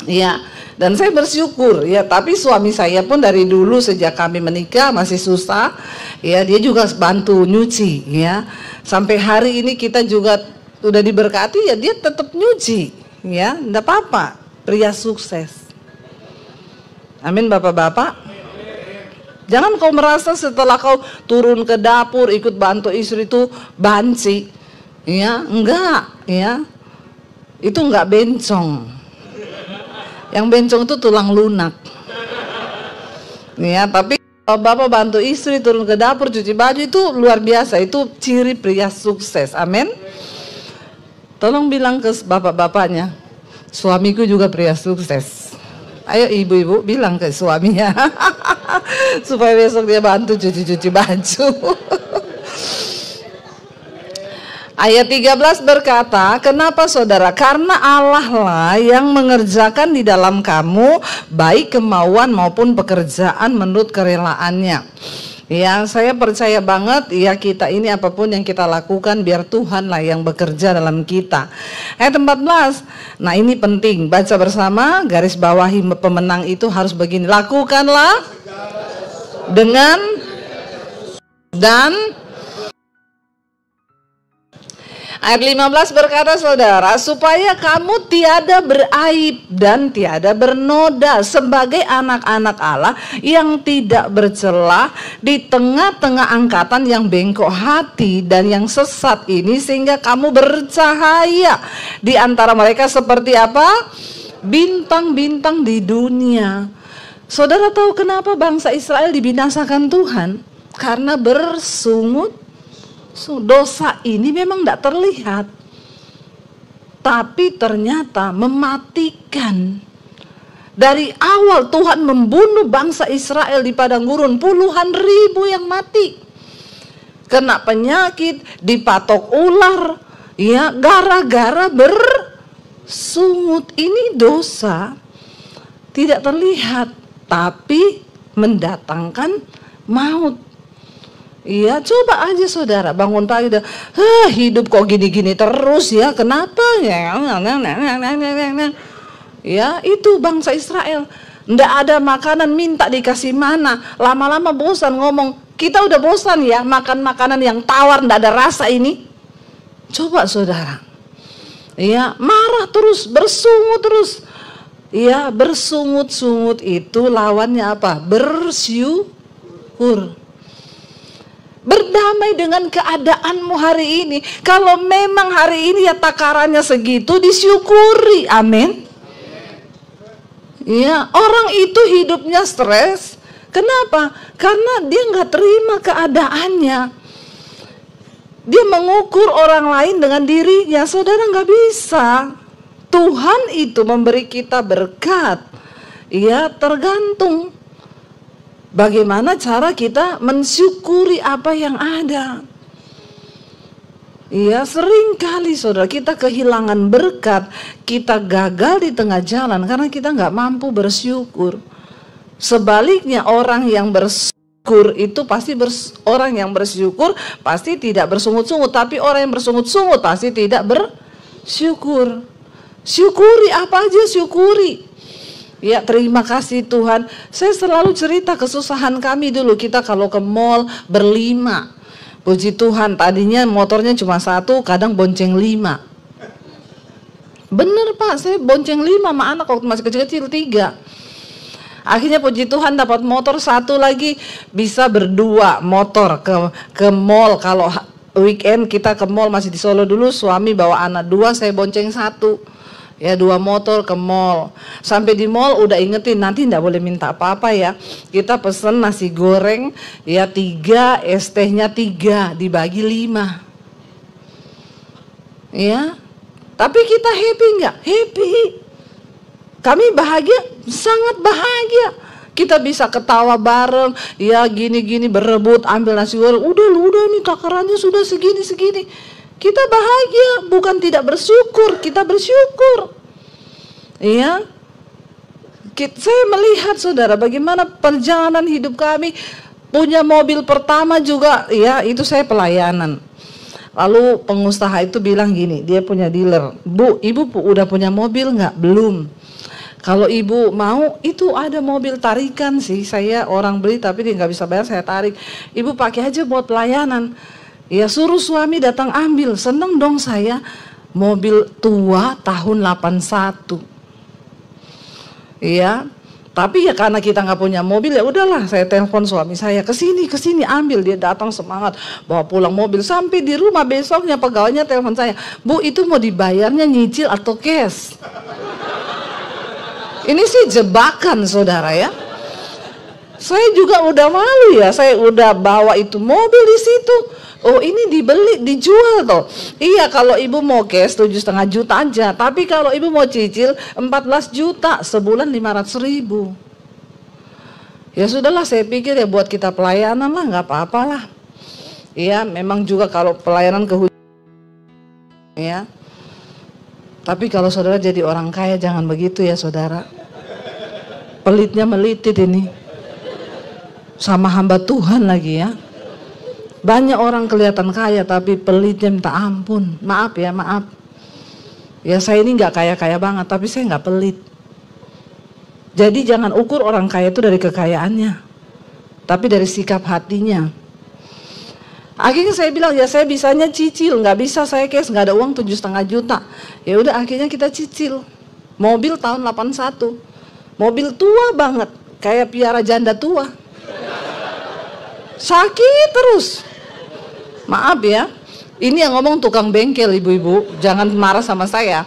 Ya, dan saya bersyukur ya, tapi suami saya pun dari dulu sejak kami menikah masih susah. Ya, dia juga bantu nyuci ya. Sampai hari ini kita juga udah diberkati ya, dia tetap nyuci. Ya, enggak apa-apa. Pria sukses. Amin Bapak-bapak. Jangan kau merasa setelah kau turun ke dapur ikut bantu istri itu banci. Ya, enggak, ya. Itu enggak bencong. Yang bencong itu tulang lunak. Ya, tapi kalau Bapak bantu istri turun ke dapur cuci baju itu luar biasa, itu ciri pria sukses. Amin. Tolong bilang ke bapak-bapaknya, suamiku juga pria sukses. Ayo ibu-ibu bilang ke suaminya supaya besok dia bantu cuci-cuci baju. Ayat 13 berkata, kenapa saudara? Karena Allah lah yang mengerjakan di dalam kamu baik kemauan maupun pekerjaan menurut kerelaannya. Ya, saya percaya banget ya, kita ini apapun yang kita lakukan biar Tuhan lah yang bekerja dalam kita. Ayat 14. Nah, ini penting, baca bersama, garis bawahi pemenang itu harus begini. Lakukanlah dengan dan ayat 15 berkata saudara, supaya kamu tiada beraib dan tiada bernoda sebagai anak-anak Allah yang tidak bercelah di tengah-tengah angkatan yang bengkok hati dan yang sesat ini, sehingga kamu bercahaya di antara mereka seperti apa? Bintang-bintang di dunia. Saudara tahu kenapa bangsa Israel dibinasakan Tuhan? Karena bersungut. Dosa ini memang tidak terlihat, tapi ternyata mematikan. Dari awal Tuhan membunuh bangsa Israel di padang gurun, puluhan ribu yang mati kena penyakit, dipatok ular, ya, gara-gara bersungut. Ini dosa tidak terlihat tapi mendatangkan maut. Iya, coba aja saudara bangun pagi udah, hidup kok gini-gini terus ya, kenapa ya? Ya, itu bangsa Israel. Nggak ada makanan, minta dikasih mana. Lama-lama bosan ngomong, kita udah bosan ya makan makanan yang tawar, nggak ada rasa ini. Coba saudara, ya, marah terus, bersungut terus. Ya, bersungut-sungut itu lawannya apa? Bersyukur. Berdamai dengan keadaanmu hari ini. Kalau memang hari ini ya takarannya segitu, disyukuri. Amin. Ya, orang itu hidupnya stres. Kenapa? Karena dia nggak terima keadaannya. Dia mengukur orang lain dengan dirinya. Saudara, nggak bisa. Tuhan itu memberi kita berkat. Ya, tergantung bagaimana cara kita mensyukuri apa yang ada. Iya, sering kali saudara kita kehilangan berkat, kita gagal di tengah jalan karena kita nggak mampu bersyukur. Sebaliknya orang yang bersyukur itu pasti orang yang bersyukur pasti tidak bersungut-sungut, tapi orang yang bersungut-sungut pasti tidak bersyukur. Syukuri apa aja, syukuri. Ya, terima kasih Tuhan. Saya selalu cerita kesusahan kami dulu. Kita kalau ke mall berlima. Puji Tuhan, tadinya motornya cuma satu, kadang bonceng 5. Bener Pak, saya bonceng 5 sama anak waktu masih kecil-kecil 3. Akhirnya puji Tuhan dapat motor satu lagi, bisa berdua motor ke mall. Kalau weekend kita ke mall, masih di Solo dulu, suami bawa anak 2, saya bonceng 1. Ya, 2 motor ke mall. Sampai di mall udah ingetin, nanti enggak boleh minta apa-apa ya. Kita pesen nasi goreng ya 3, es tehnya 3, dibagi 5. Ya. Tapi kita happy enggak? Happy. Kami bahagia, sangat bahagia. Kita bisa ketawa bareng, ya gini-gini berebut ambil nasi goreng. Udah ini takarannya sudah segini-segini. Kita bahagia, bukan tidak bersyukur, kita bersyukur. Iya. Saya melihat saudara bagaimana perjalanan hidup kami. Punya mobil pertama juga, ya itu saya pelayanan. Lalu pengusaha itu bilang gini, dia punya dealer. Bu, ibu udah punya mobil nggak? Belum. Kalau ibu mau, itu ada mobil tarikan sih. Saya orang beli tapi dia nggak bisa bayar, saya tarik. Ibu pakai aja buat pelayanan. Ya, suruh suami datang ambil. Seneng dong saya. Mobil tua tahun 81. Ya, Tapi ya karena kita nggak punya mobil, ya udahlah saya telepon suami saya, kesini ambil. Dia datang semangat bawa pulang mobil. Sampai di rumah besoknya pegawainya telepon saya, Bu itu mau dibayarnya nyicil atau cash? Ini sih jebakan saudara ya. Saya juga udah malu ya, saya udah bawa itu mobil di situ. Oh ini dibeli, dijual toh. Iya kalau ibu mau cash 7,5 juta aja. Tapi kalau ibu mau cicil 14 juta, sebulan 500.000. Ya sudahlah, saya pikir ya buat kita pelayanan lah, nggak apa-apa lah. Iya memang juga kalau pelayanan ke ya. Tapi kalau saudara jadi orang kaya jangan begitu ya saudara. Pelitnya melitit ini. Sama hamba Tuhan lagi ya. Banyak orang kelihatan kaya tapi pelitnya minta ampun. Maaf ya, maaf. Ya saya ini nggak kaya-kaya banget tapi saya nggak pelit. Jadi jangan ukur orang kaya itu dari kekayaannya, tapi dari sikap hatinya. Akhirnya saya bilang ya saya bisanya cicil, nggak bisa saya cash, nggak ada uang 7,5 juta. Ya udah akhirnya kita cicil. Mobil tahun 81, mobil tua banget, kayak piara janda tua. Sakit terus. Maaf ya, ini yang ngomong tukang bengkel ibu-ibu, jangan marah sama saya.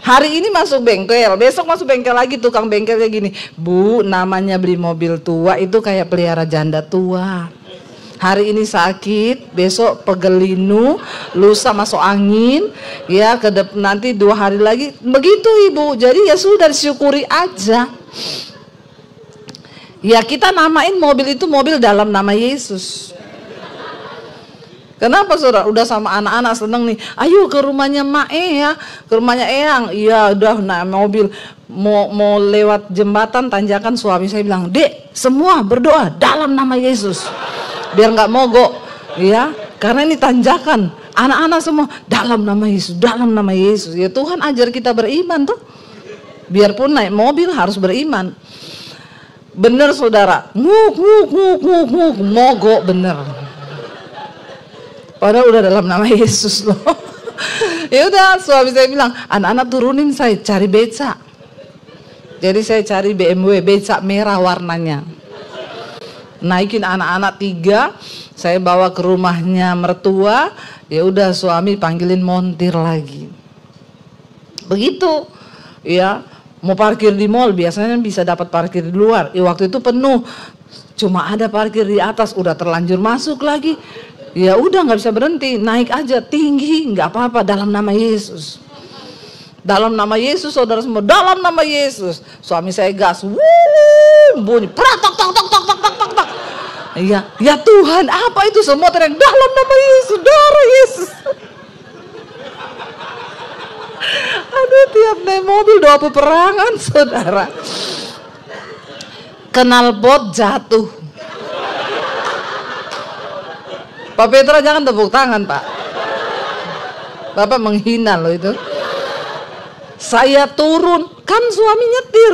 Hari ini masuk bengkel, besok masuk bengkel lagi tukang bengkelnya gini, Bu namanya beli mobil tua itu kayak pelihara janda tua. Hari ini sakit, besok pegelinu, lusa masuk angin, ya nanti 2 hari lagi, begitu ibu. Jadi ya sudah disyukuri aja. Ya kita namain mobil itu mobil dalam nama Yesus. Kenapa saudara? Udah sama anak-anak seneng nih. Ayo ke rumahnya Mae ya, ke rumahnya Eyang. Iya udah naik mobil. Mau lewat jembatan tanjakan, suami saya bilang, Dek semua berdoa dalam nama Yesus. Biar nggak mogok. Ya, karena ini tanjakan. Anak-anak semua dalam nama Yesus, dalam nama Yesus. Ya Tuhan ajar kita beriman tuh. Biarpun naik mobil harus beriman. Bener saudara, nguk, mogok bener. Padahal udah dalam nama Yesus loh. Ya udah, suami saya bilang, anak-anak turunin saya cari beca. Jadi saya cari BMW beca merah warnanya. Naikin anak-anak 3, saya bawa ke rumahnya mertua. Ya udah suami panggilin montir lagi. Begitu, ya. Mau parkir di mall biasanya bisa dapat parkir di luar. Waktu itu penuh, cuma ada parkir di atas, udah terlanjur masuk lagi. Ya udah nggak bisa berhenti, naik aja tinggi, nggak apa-apa dalam nama Yesus. Dalam nama Yesus saudara semua, dalam nama Yesus. Suami saya gas, bunyi, pratok tok tok tok tok tok tok tok. Iya, ya Tuhan apa itu semua teriak dalam nama Yesus, darah Yesus. Aduh tiap naik mobil doa peperangan saudara. Knalpot jatuh. Pak Petra jangan tepuk tangan Pak. Bapak menghina loh itu. Saya turun, kan suami nyetir.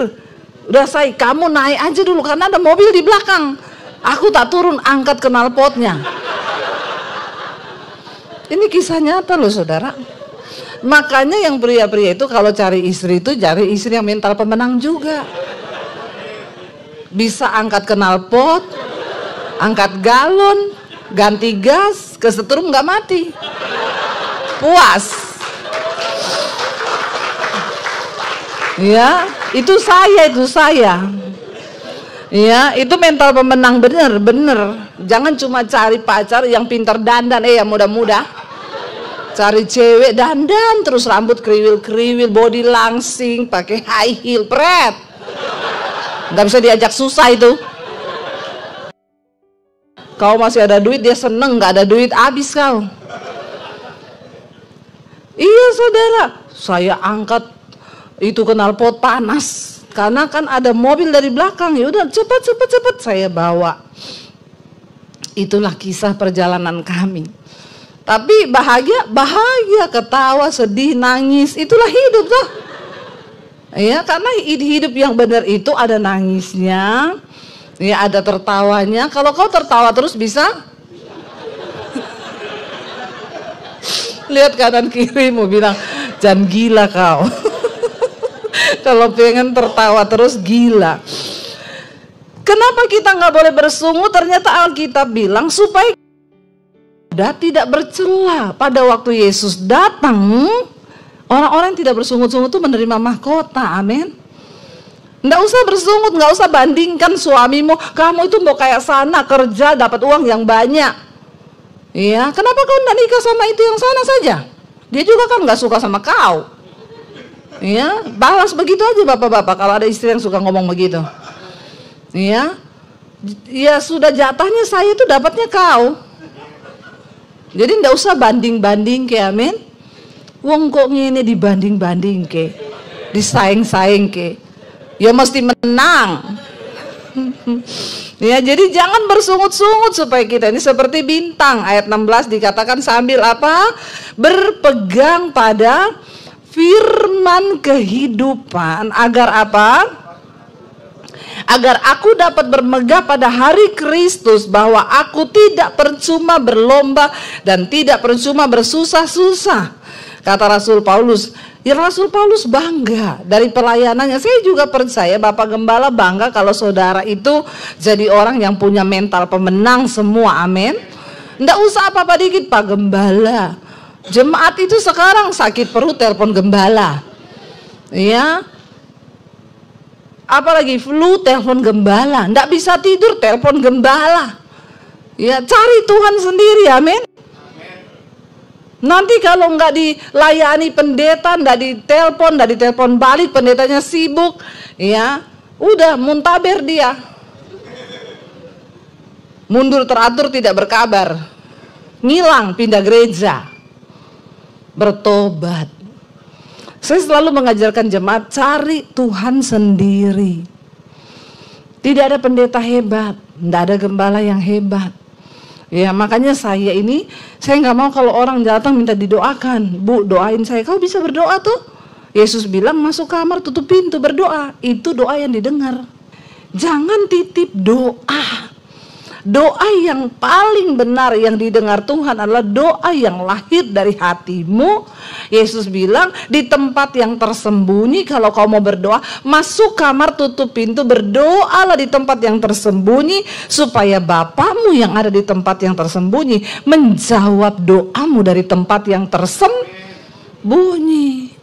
Udah saya, kamu naik aja dulu karena ada mobil di belakang. Aku tak turun, angkat knalpotnya. Ini kisah nyata loh saudara. Makanya yang pria-pria itu kalau cari istri itu cari istri yang mental pemenang juga. Bisa angkat knalpot, angkat galon, ganti gas, kesetrum nggak mati. Puas. Ya, itu saya. Ya, itu mental pemenang bener. Jangan cuma cari pacar yang pintar dandan, yang muda-muda. Cari cewek dandan terus rambut kriwil-kriwil, body langsing, pakai high heel, pret. Nggak bisa diajak susah itu. Kau masih ada duit, dia seneng. Nggak ada duit, habis kau. Iya saudara, saya angkat itu knalpot panas karena kan ada mobil dari belakang. Ya udah cepat saya bawa. Itulah kisah perjalanan kami. Tapi bahagia, ketawa, sedih, nangis, itulah hidup tuh. Ya, karena hidup yang benar itu ada nangisnya, ya ada tertawanya. Kalau kau tertawa terus bisa lihat kanan kiri mau bilang jangan gila kau. Kalau pengen tertawa terus gila. Kenapa kita nggak boleh bersungut? Ternyata Alkitab bilang supaya tidak bercela. Pada waktu Yesus datang, orang-orang yang tidak bersungut-sungut itu menerima mahkota. Amin. Nggak usah bersungut, nggak usah bandingkan suamimu. Kamu itu mau kayak sana kerja dapat uang yang banyak. Iya, kenapa kau nggak nikah sama itu yang sana saja? Dia juga kan nggak suka sama kau. Iya, balas begitu aja bapak-bapak kalau ada istri yang suka ngomong begitu. Iya, ya sudah jatahnya saya itu dapatnya kau. Jadi ndak usah banding-banding ke, amin. Wong kok ngene dibanding-banding ke, disaing-saing ke, ya mesti menang. Ya, jadi jangan bersungut-sungut supaya kita ini seperti bintang. Ayat 16 dikatakan sambil apa? Berpegang pada firman kehidupan agar apa? Agar aku dapat bermegah pada hari Kristus, bahwa aku tidak percuma berlomba dan tidak percuma bersusah-susah. Kata Rasul Paulus. Ya, Rasul Paulus bangga dari pelayanannya. Saya juga percaya Bapak Gembala bangga kalau saudara itu jadi orang yang punya mental pemenang semua. Amin. Nggak usah apa-apa dikit Pak Gembala. Jemaat itu sekarang sakit perut telepon Gembala. Ya. Apalagi flu, telepon Gembala. Nggak bisa tidur, telepon Gembala. Ya, cari Tuhan sendiri, amin. Nanti kalau nggak dilayani pendeta, nggak ditelepon balik, pendetanya sibuk, ya, udah muntaber dia. Mundur teratur, tidak berkabar. Ngilang, pindah gereja. Bertobat. Saya selalu mengajarkan jemaat, cari Tuhan sendiri. Tidak ada pendeta hebat, tidak ada gembala yang hebat. Ya, makanya saya nggak mau kalau orang datang minta didoakan. Bu, doain saya. Kau bisa berdoa tuh. Yesus bilang masuk kamar, tutup pintu, berdoa. Itu doa yang didengar. Jangan titip doa. Doa yang paling benar yang didengar Tuhan adalah doa yang lahir dari hatimu. Yesus bilang di tempat yang tersembunyi, kalau kau mau berdoa, masuk kamar, tutup pintu, berdoalah di tempat yang tersembunyi, supaya Bapamu yang ada di tempat yang tersembunyi menjawab doamu dari tempat yang tersembunyi.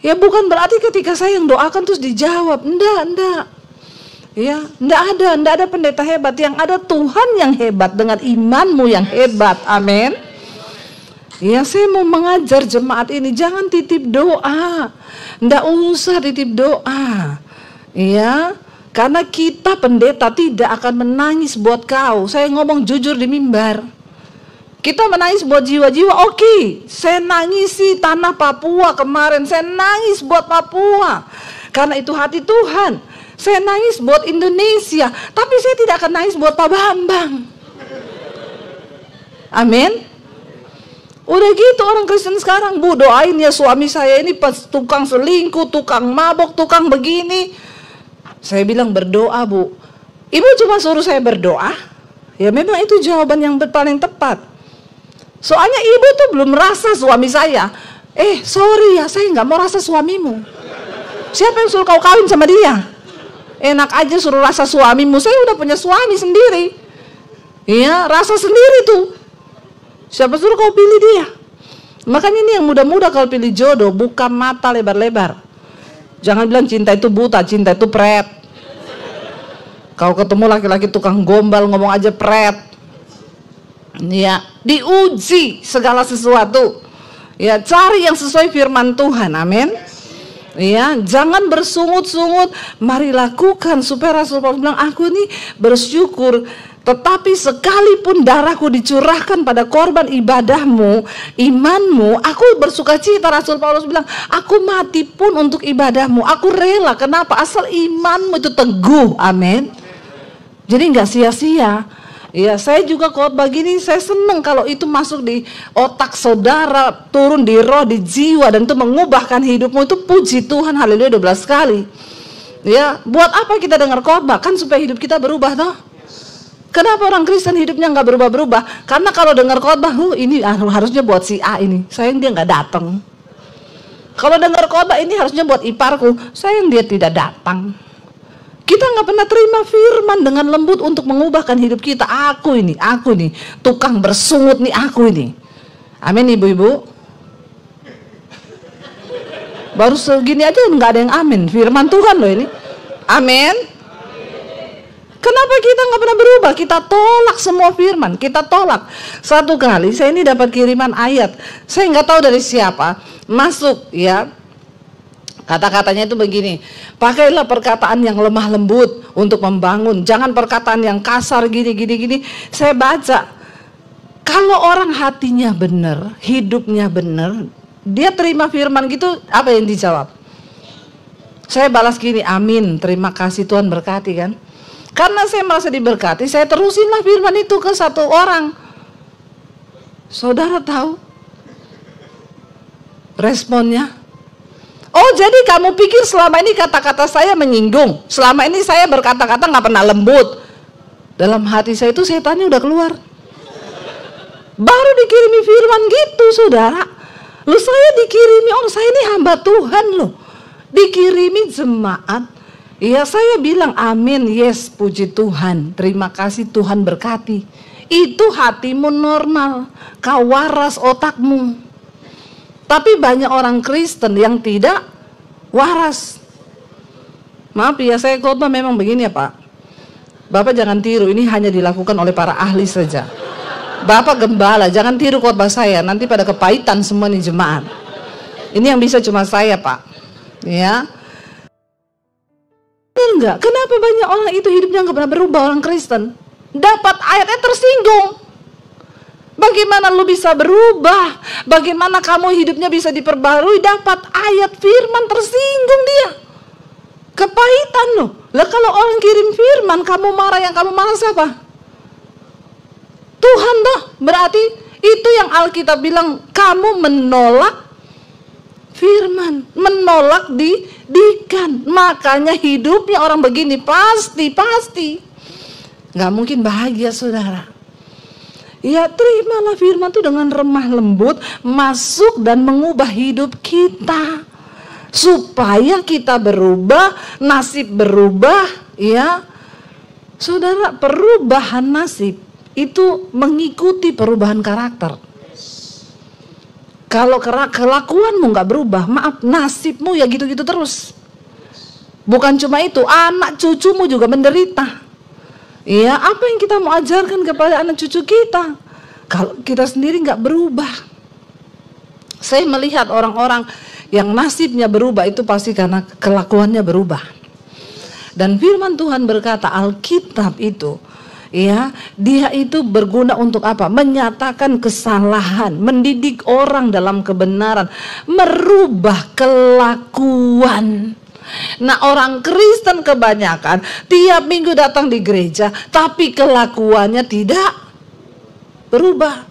Ya, bukan berarti ketika saya yang doakan terus dijawab. Enggak. Ya, enggak ada pendeta hebat. Yang ada Tuhan yang hebat dengan imanmu yang hebat. Amin. Ya, saya mau mengajar jemaat ini, jangan titip doa. Enggak usah titip doa. Ya, karena kita pendeta tidak akan menangis buat kau. Saya ngomong jujur di mimbar. Kita menangis buat jiwa-jiwa, oke. Saya nangisi tanah Papua kemarin, saya nangis buat Papua. Karena itu hati Tuhan. Saya nangis buat Indonesia, tapi saya tidak akan nangis buat Pak Bambang. Amin. Udah gitu orang Kristen sekarang, Bu, doain ya suami saya ini pas tukang selingkuh, tukang mabok, tukang begini. Saya bilang berdoa, Bu. Ibu cuma suruh saya berdoa. Ya memang itu jawaban yang paling tepat. Soalnya ibu tuh belum rasa suami saya. Sorry ya, saya nggak mau rasa suamimu. Siapa yang suruh kau kawin sama dia? Enak aja suruh rasa suamimu. Saya udah punya suami sendiri. Iya, rasa sendiri tuh. Siapa suruh kau pilih dia? Makanya ini yang muda-muda kalau pilih jodoh, buka mata lebar-lebar. Jangan bilang cinta itu buta, cinta itu pret. Kau ketemu laki-laki tukang gombal ngomong aja pret. Ya, diuji segala sesuatu. Ya, cari yang sesuai firman Tuhan. Amin. Ya, jangan bersungut-sungut. Mari lakukan supaya Rasul Paulus bilang, aku ini bersyukur, tetapi sekalipun darahku dicurahkan pada korban ibadahmu, imanmu, aku bersuka cita. Rasul Paulus bilang, aku mati pun untuk ibadahmu. Aku rela. Kenapa? Asal imanmu itu teguh. Amin. Jadi nggak sia-sia. Ya, saya juga khotbah gini, saya senang kalau itu masuk di otak saudara, turun di roh, di jiwa, dan itu mengubahkan hidupmu. Itu puji Tuhan, haleluya 12 kali. Ya, buat apa kita dengar khotbah? Kan supaya hidup kita berubah toh. Kenapa orang Kristen hidupnya nggak berubah-berubah? Karena kalau dengar khotbah, ini harusnya buat si A ini, sayang dia nggak datang. Kalau dengar khotbah ini harusnya buat iparku, sayang dia tidak datang. Kita nggak pernah terima firman dengan lembut untuk mengubahkan hidup kita. Aku nih, tukang bersungut nih, aku ini. Amin ibu-ibu. Baru segini aja nggak ada yang amin. Firman Tuhan loh ini. Amin. Kenapa kita nggak pernah berubah? Kita tolak semua firman, kita tolak. Satu kali saya ini dapat kiriman ayat. Saya nggak tahu dari siapa. Masuk ya. Kata-katanya itu begini, pakailah perkataan yang lemah lembut untuk membangun, jangan perkataan yang kasar gini. Saya baca, kalau orang hatinya benar, hidupnya benar, dia terima firman gitu, apa yang dijawab? Saya balas gini, amin, terima kasih Tuhan berkati kan. Karena saya merasa diberkati, saya terusinlah firman itu ke satu orang. Saudara tahu responnya? Oh, jadi kamu pikir selama ini kata-kata saya menyinggung, selama ini saya berkata-kata nggak pernah lembut. Dalam hati saya itu setannya udah keluar. Baru dikirimi firman gitu, saudara. Loh, saya dikirimi orang, saya ini hamba Tuhan loh. Dikirimi jemaat. Ya saya bilang amin, yes, puji Tuhan, terima kasih Tuhan berkati. Itu hatimu normal, kau waras otakmu. Tapi banyak orang Kristen yang tidak waras. Maaf ya, saya khotbah memang begini ya Pak. Bapak jangan tiru, ini hanya dilakukan oleh para ahli saja. Bapak gembala, jangan tiru khotbah saya, nanti pada kepahitan semua nih jemaat. Ini yang bisa cuma saya Pak. Ya. Benar enggak? Kenapa banyak orang itu hidupnya nggak pernah berubah, orang Kristen? Dapat ayatnya tersinggung. Bagaimana lu bisa berubah? Bagaimana kamu hidupnya bisa diperbarui? Dapat ayat firman tersinggung dia. Kepahitan loh. Lah kalau orang kirim firman, kamu marah, yang kamu marah siapa? Tuhan toh. Berarti itu yang Alkitab bilang, kamu menolak firman, menolak didikan. Makanya hidupnya orang begini pasti nggak mungkin bahagia, saudara. Ya, terimalah firman itu dengan remah lembut, masuk dan mengubah hidup kita. Supaya kita berubah, nasib berubah, ya. Saudara, perubahan nasib itu mengikuti perubahan karakter. Kalau kelakuanmu nggak berubah, maaf, nasibmu ya gitu-gitu terus. Bukan cuma itu, anak cucumu juga menderita. Ya, apa yang kita mau ajarkan kepada anak cucu kita kalau kita sendiri nggak berubah? Saya melihat orang-orang yang nasibnya berubah itu pasti karena kelakuannya berubah. Dan firman Tuhan berkata, Alkitab itu, ya, dia itu berguna untuk apa? Menyatakan kesalahan, mendidik orang dalam kebenaran, merubah kelakuan. Nah, orang Kristen kebanyakan tiap minggu datang di gereja, tapi kelakuannya tidak berubah.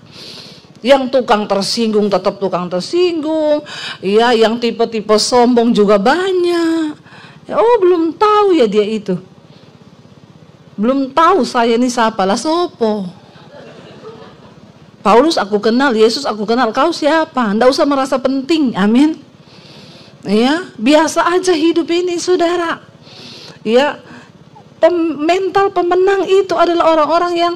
Yang tukang tersinggung tetap tukang tersinggung, ya, yang tipe-tipe sombong juga banyak. Ya, oh, belum tahu ya dia itu. Belum tahu saya ini siapa lah, sopo. Paulus aku kenal, Yesus aku kenal, kau siapa? Nggak usah merasa penting, amin. Ya, biasa aja hidup ini, saudara. Ya, mental pemenang itu adalah orang-orang yang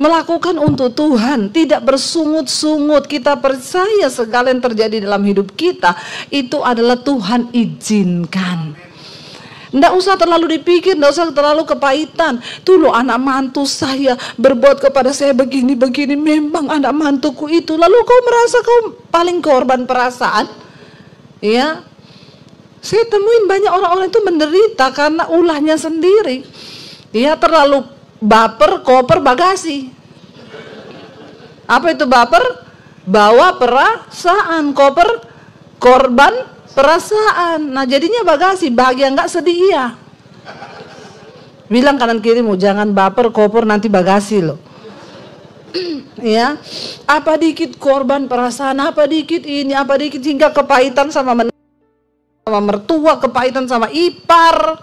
melakukan untuk Tuhan, tidak bersungut-sungut. Kita percaya segala yang terjadi dalam hidup kita itu adalah Tuhan izinkan. Nggak usah terlalu dipikir, nggak usah terlalu kepahitan. Tuh loh, anak mantu saya berbuat kepada saya begini-begini, memang anak mantuku itu. Lalu kau merasa kau paling korban perasaan? Ya. Saya temuin banyak orang-orang itu menderita karena ulahnya sendiri. Dia terlalu baper, koper, bagasi. Apa itu baper? Bawa perasaan, koper, korban perasaan. Nah, jadinya bagasi, bahagia enggak, sedih iya. Bilang kanan kirimu, jangan baper, koper, nanti bagasi loh. Ya, apa dikit korban perasaan, apa dikit ini, apa dikit, hingga kepahitan sama mertua, kepahitan sama ipar.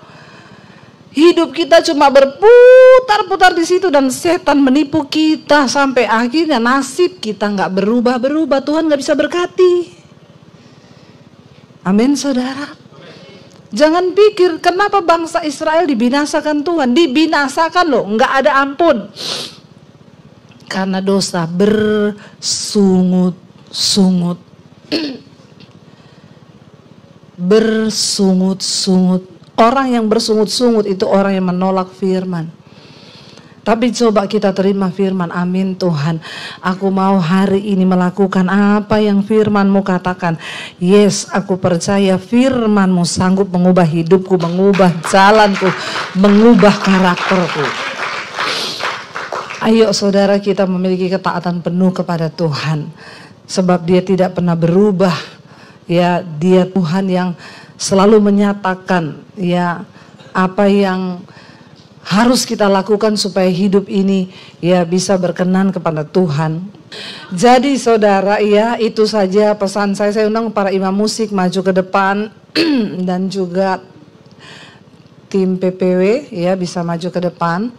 Hidup kita cuma berputar-putar di situ dan setan menipu kita sampai akhirnya nasib kita nggak berubah-berubah. Tuhan nggak bisa berkati. Amin, saudara. Jangan pikir kenapa bangsa Israel dibinasakan Tuhan. Dibinasakan loh, nggak ada ampun. Karena dosa bersungut-sungut. Bersungut-sungut. Orang yang bersungut-sungut itu orang yang menolak firman. Tapi coba kita terima firman. Amin Tuhan. Aku mau hari ini melakukan apa yang firman-Mu katakan. Yes, aku percaya firman-Mu sanggup mengubah hidupku, mengubah jalanku, mengubah karakterku. Ayo saudara, kita memiliki ketaatan penuh kepada Tuhan. Sebab Dia tidak pernah berubah. Ya, Dia Tuhan yang selalu menyatakan ya apa yang harus kita lakukan supaya hidup ini ya bisa berkenan kepada Tuhan. Jadi saudara, ya itu saja pesan saya. Saya undang para imam musik maju ke depan dan juga tim PPW ya bisa maju ke depan.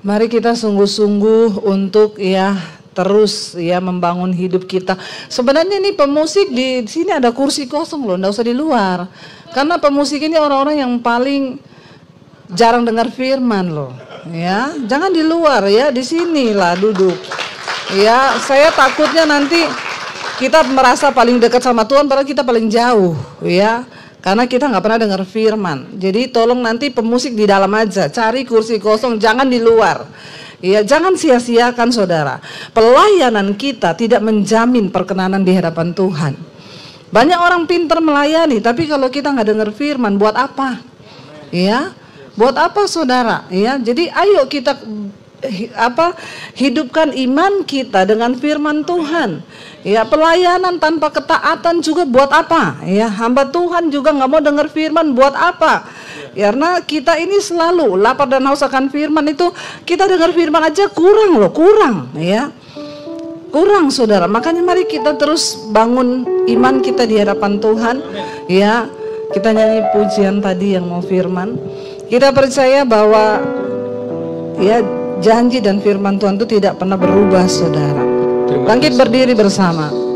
Mari kita sungguh-sungguh untuk ya terus ya membangun hidup kita. Sebenarnya nih pemusik di sini ada kursi kosong loh, enggak usah di luar. Karena pemusik ini orang-orang yang paling jarang dengar firman loh, ya. Jangan di luar ya, di sinilah duduk. Ya, saya takutnya nanti kita merasa paling dekat sama Tuhan, padahal kita paling jauh, ya. Karena kita nggak pernah dengar firman. Jadi tolong nanti pemusik di dalam aja, cari kursi kosong, jangan di luar. Ya, jangan sia-siakan saudara. Pelayanan kita tidak menjamin perkenanan di hadapan Tuhan. Banyak orang pintar melayani, tapi kalau kita nggak dengar firman, buat apa? Ya. Buat apa saudara? Ya, jadi ayo kita hidupkan iman kita dengan firman Tuhan. Ya, pelayanan tanpa ketaatan juga buat apa? Ya, hamba Tuhan juga nggak mau dengar firman, buat apa? Karena kita ini selalu lapar dan haus akan firman itu, kita dengar firman aja kurang loh, kurang ya. Kurang saudara. Makanya mari kita terus bangun iman kita di hadapan Tuhan. Ya, kita nyanyi pujian tadi yang mau firman. Kita percaya bahwa ya janji dan firman Tuhan itu tidak pernah berubah saudara. Bangkit berdiri bersama.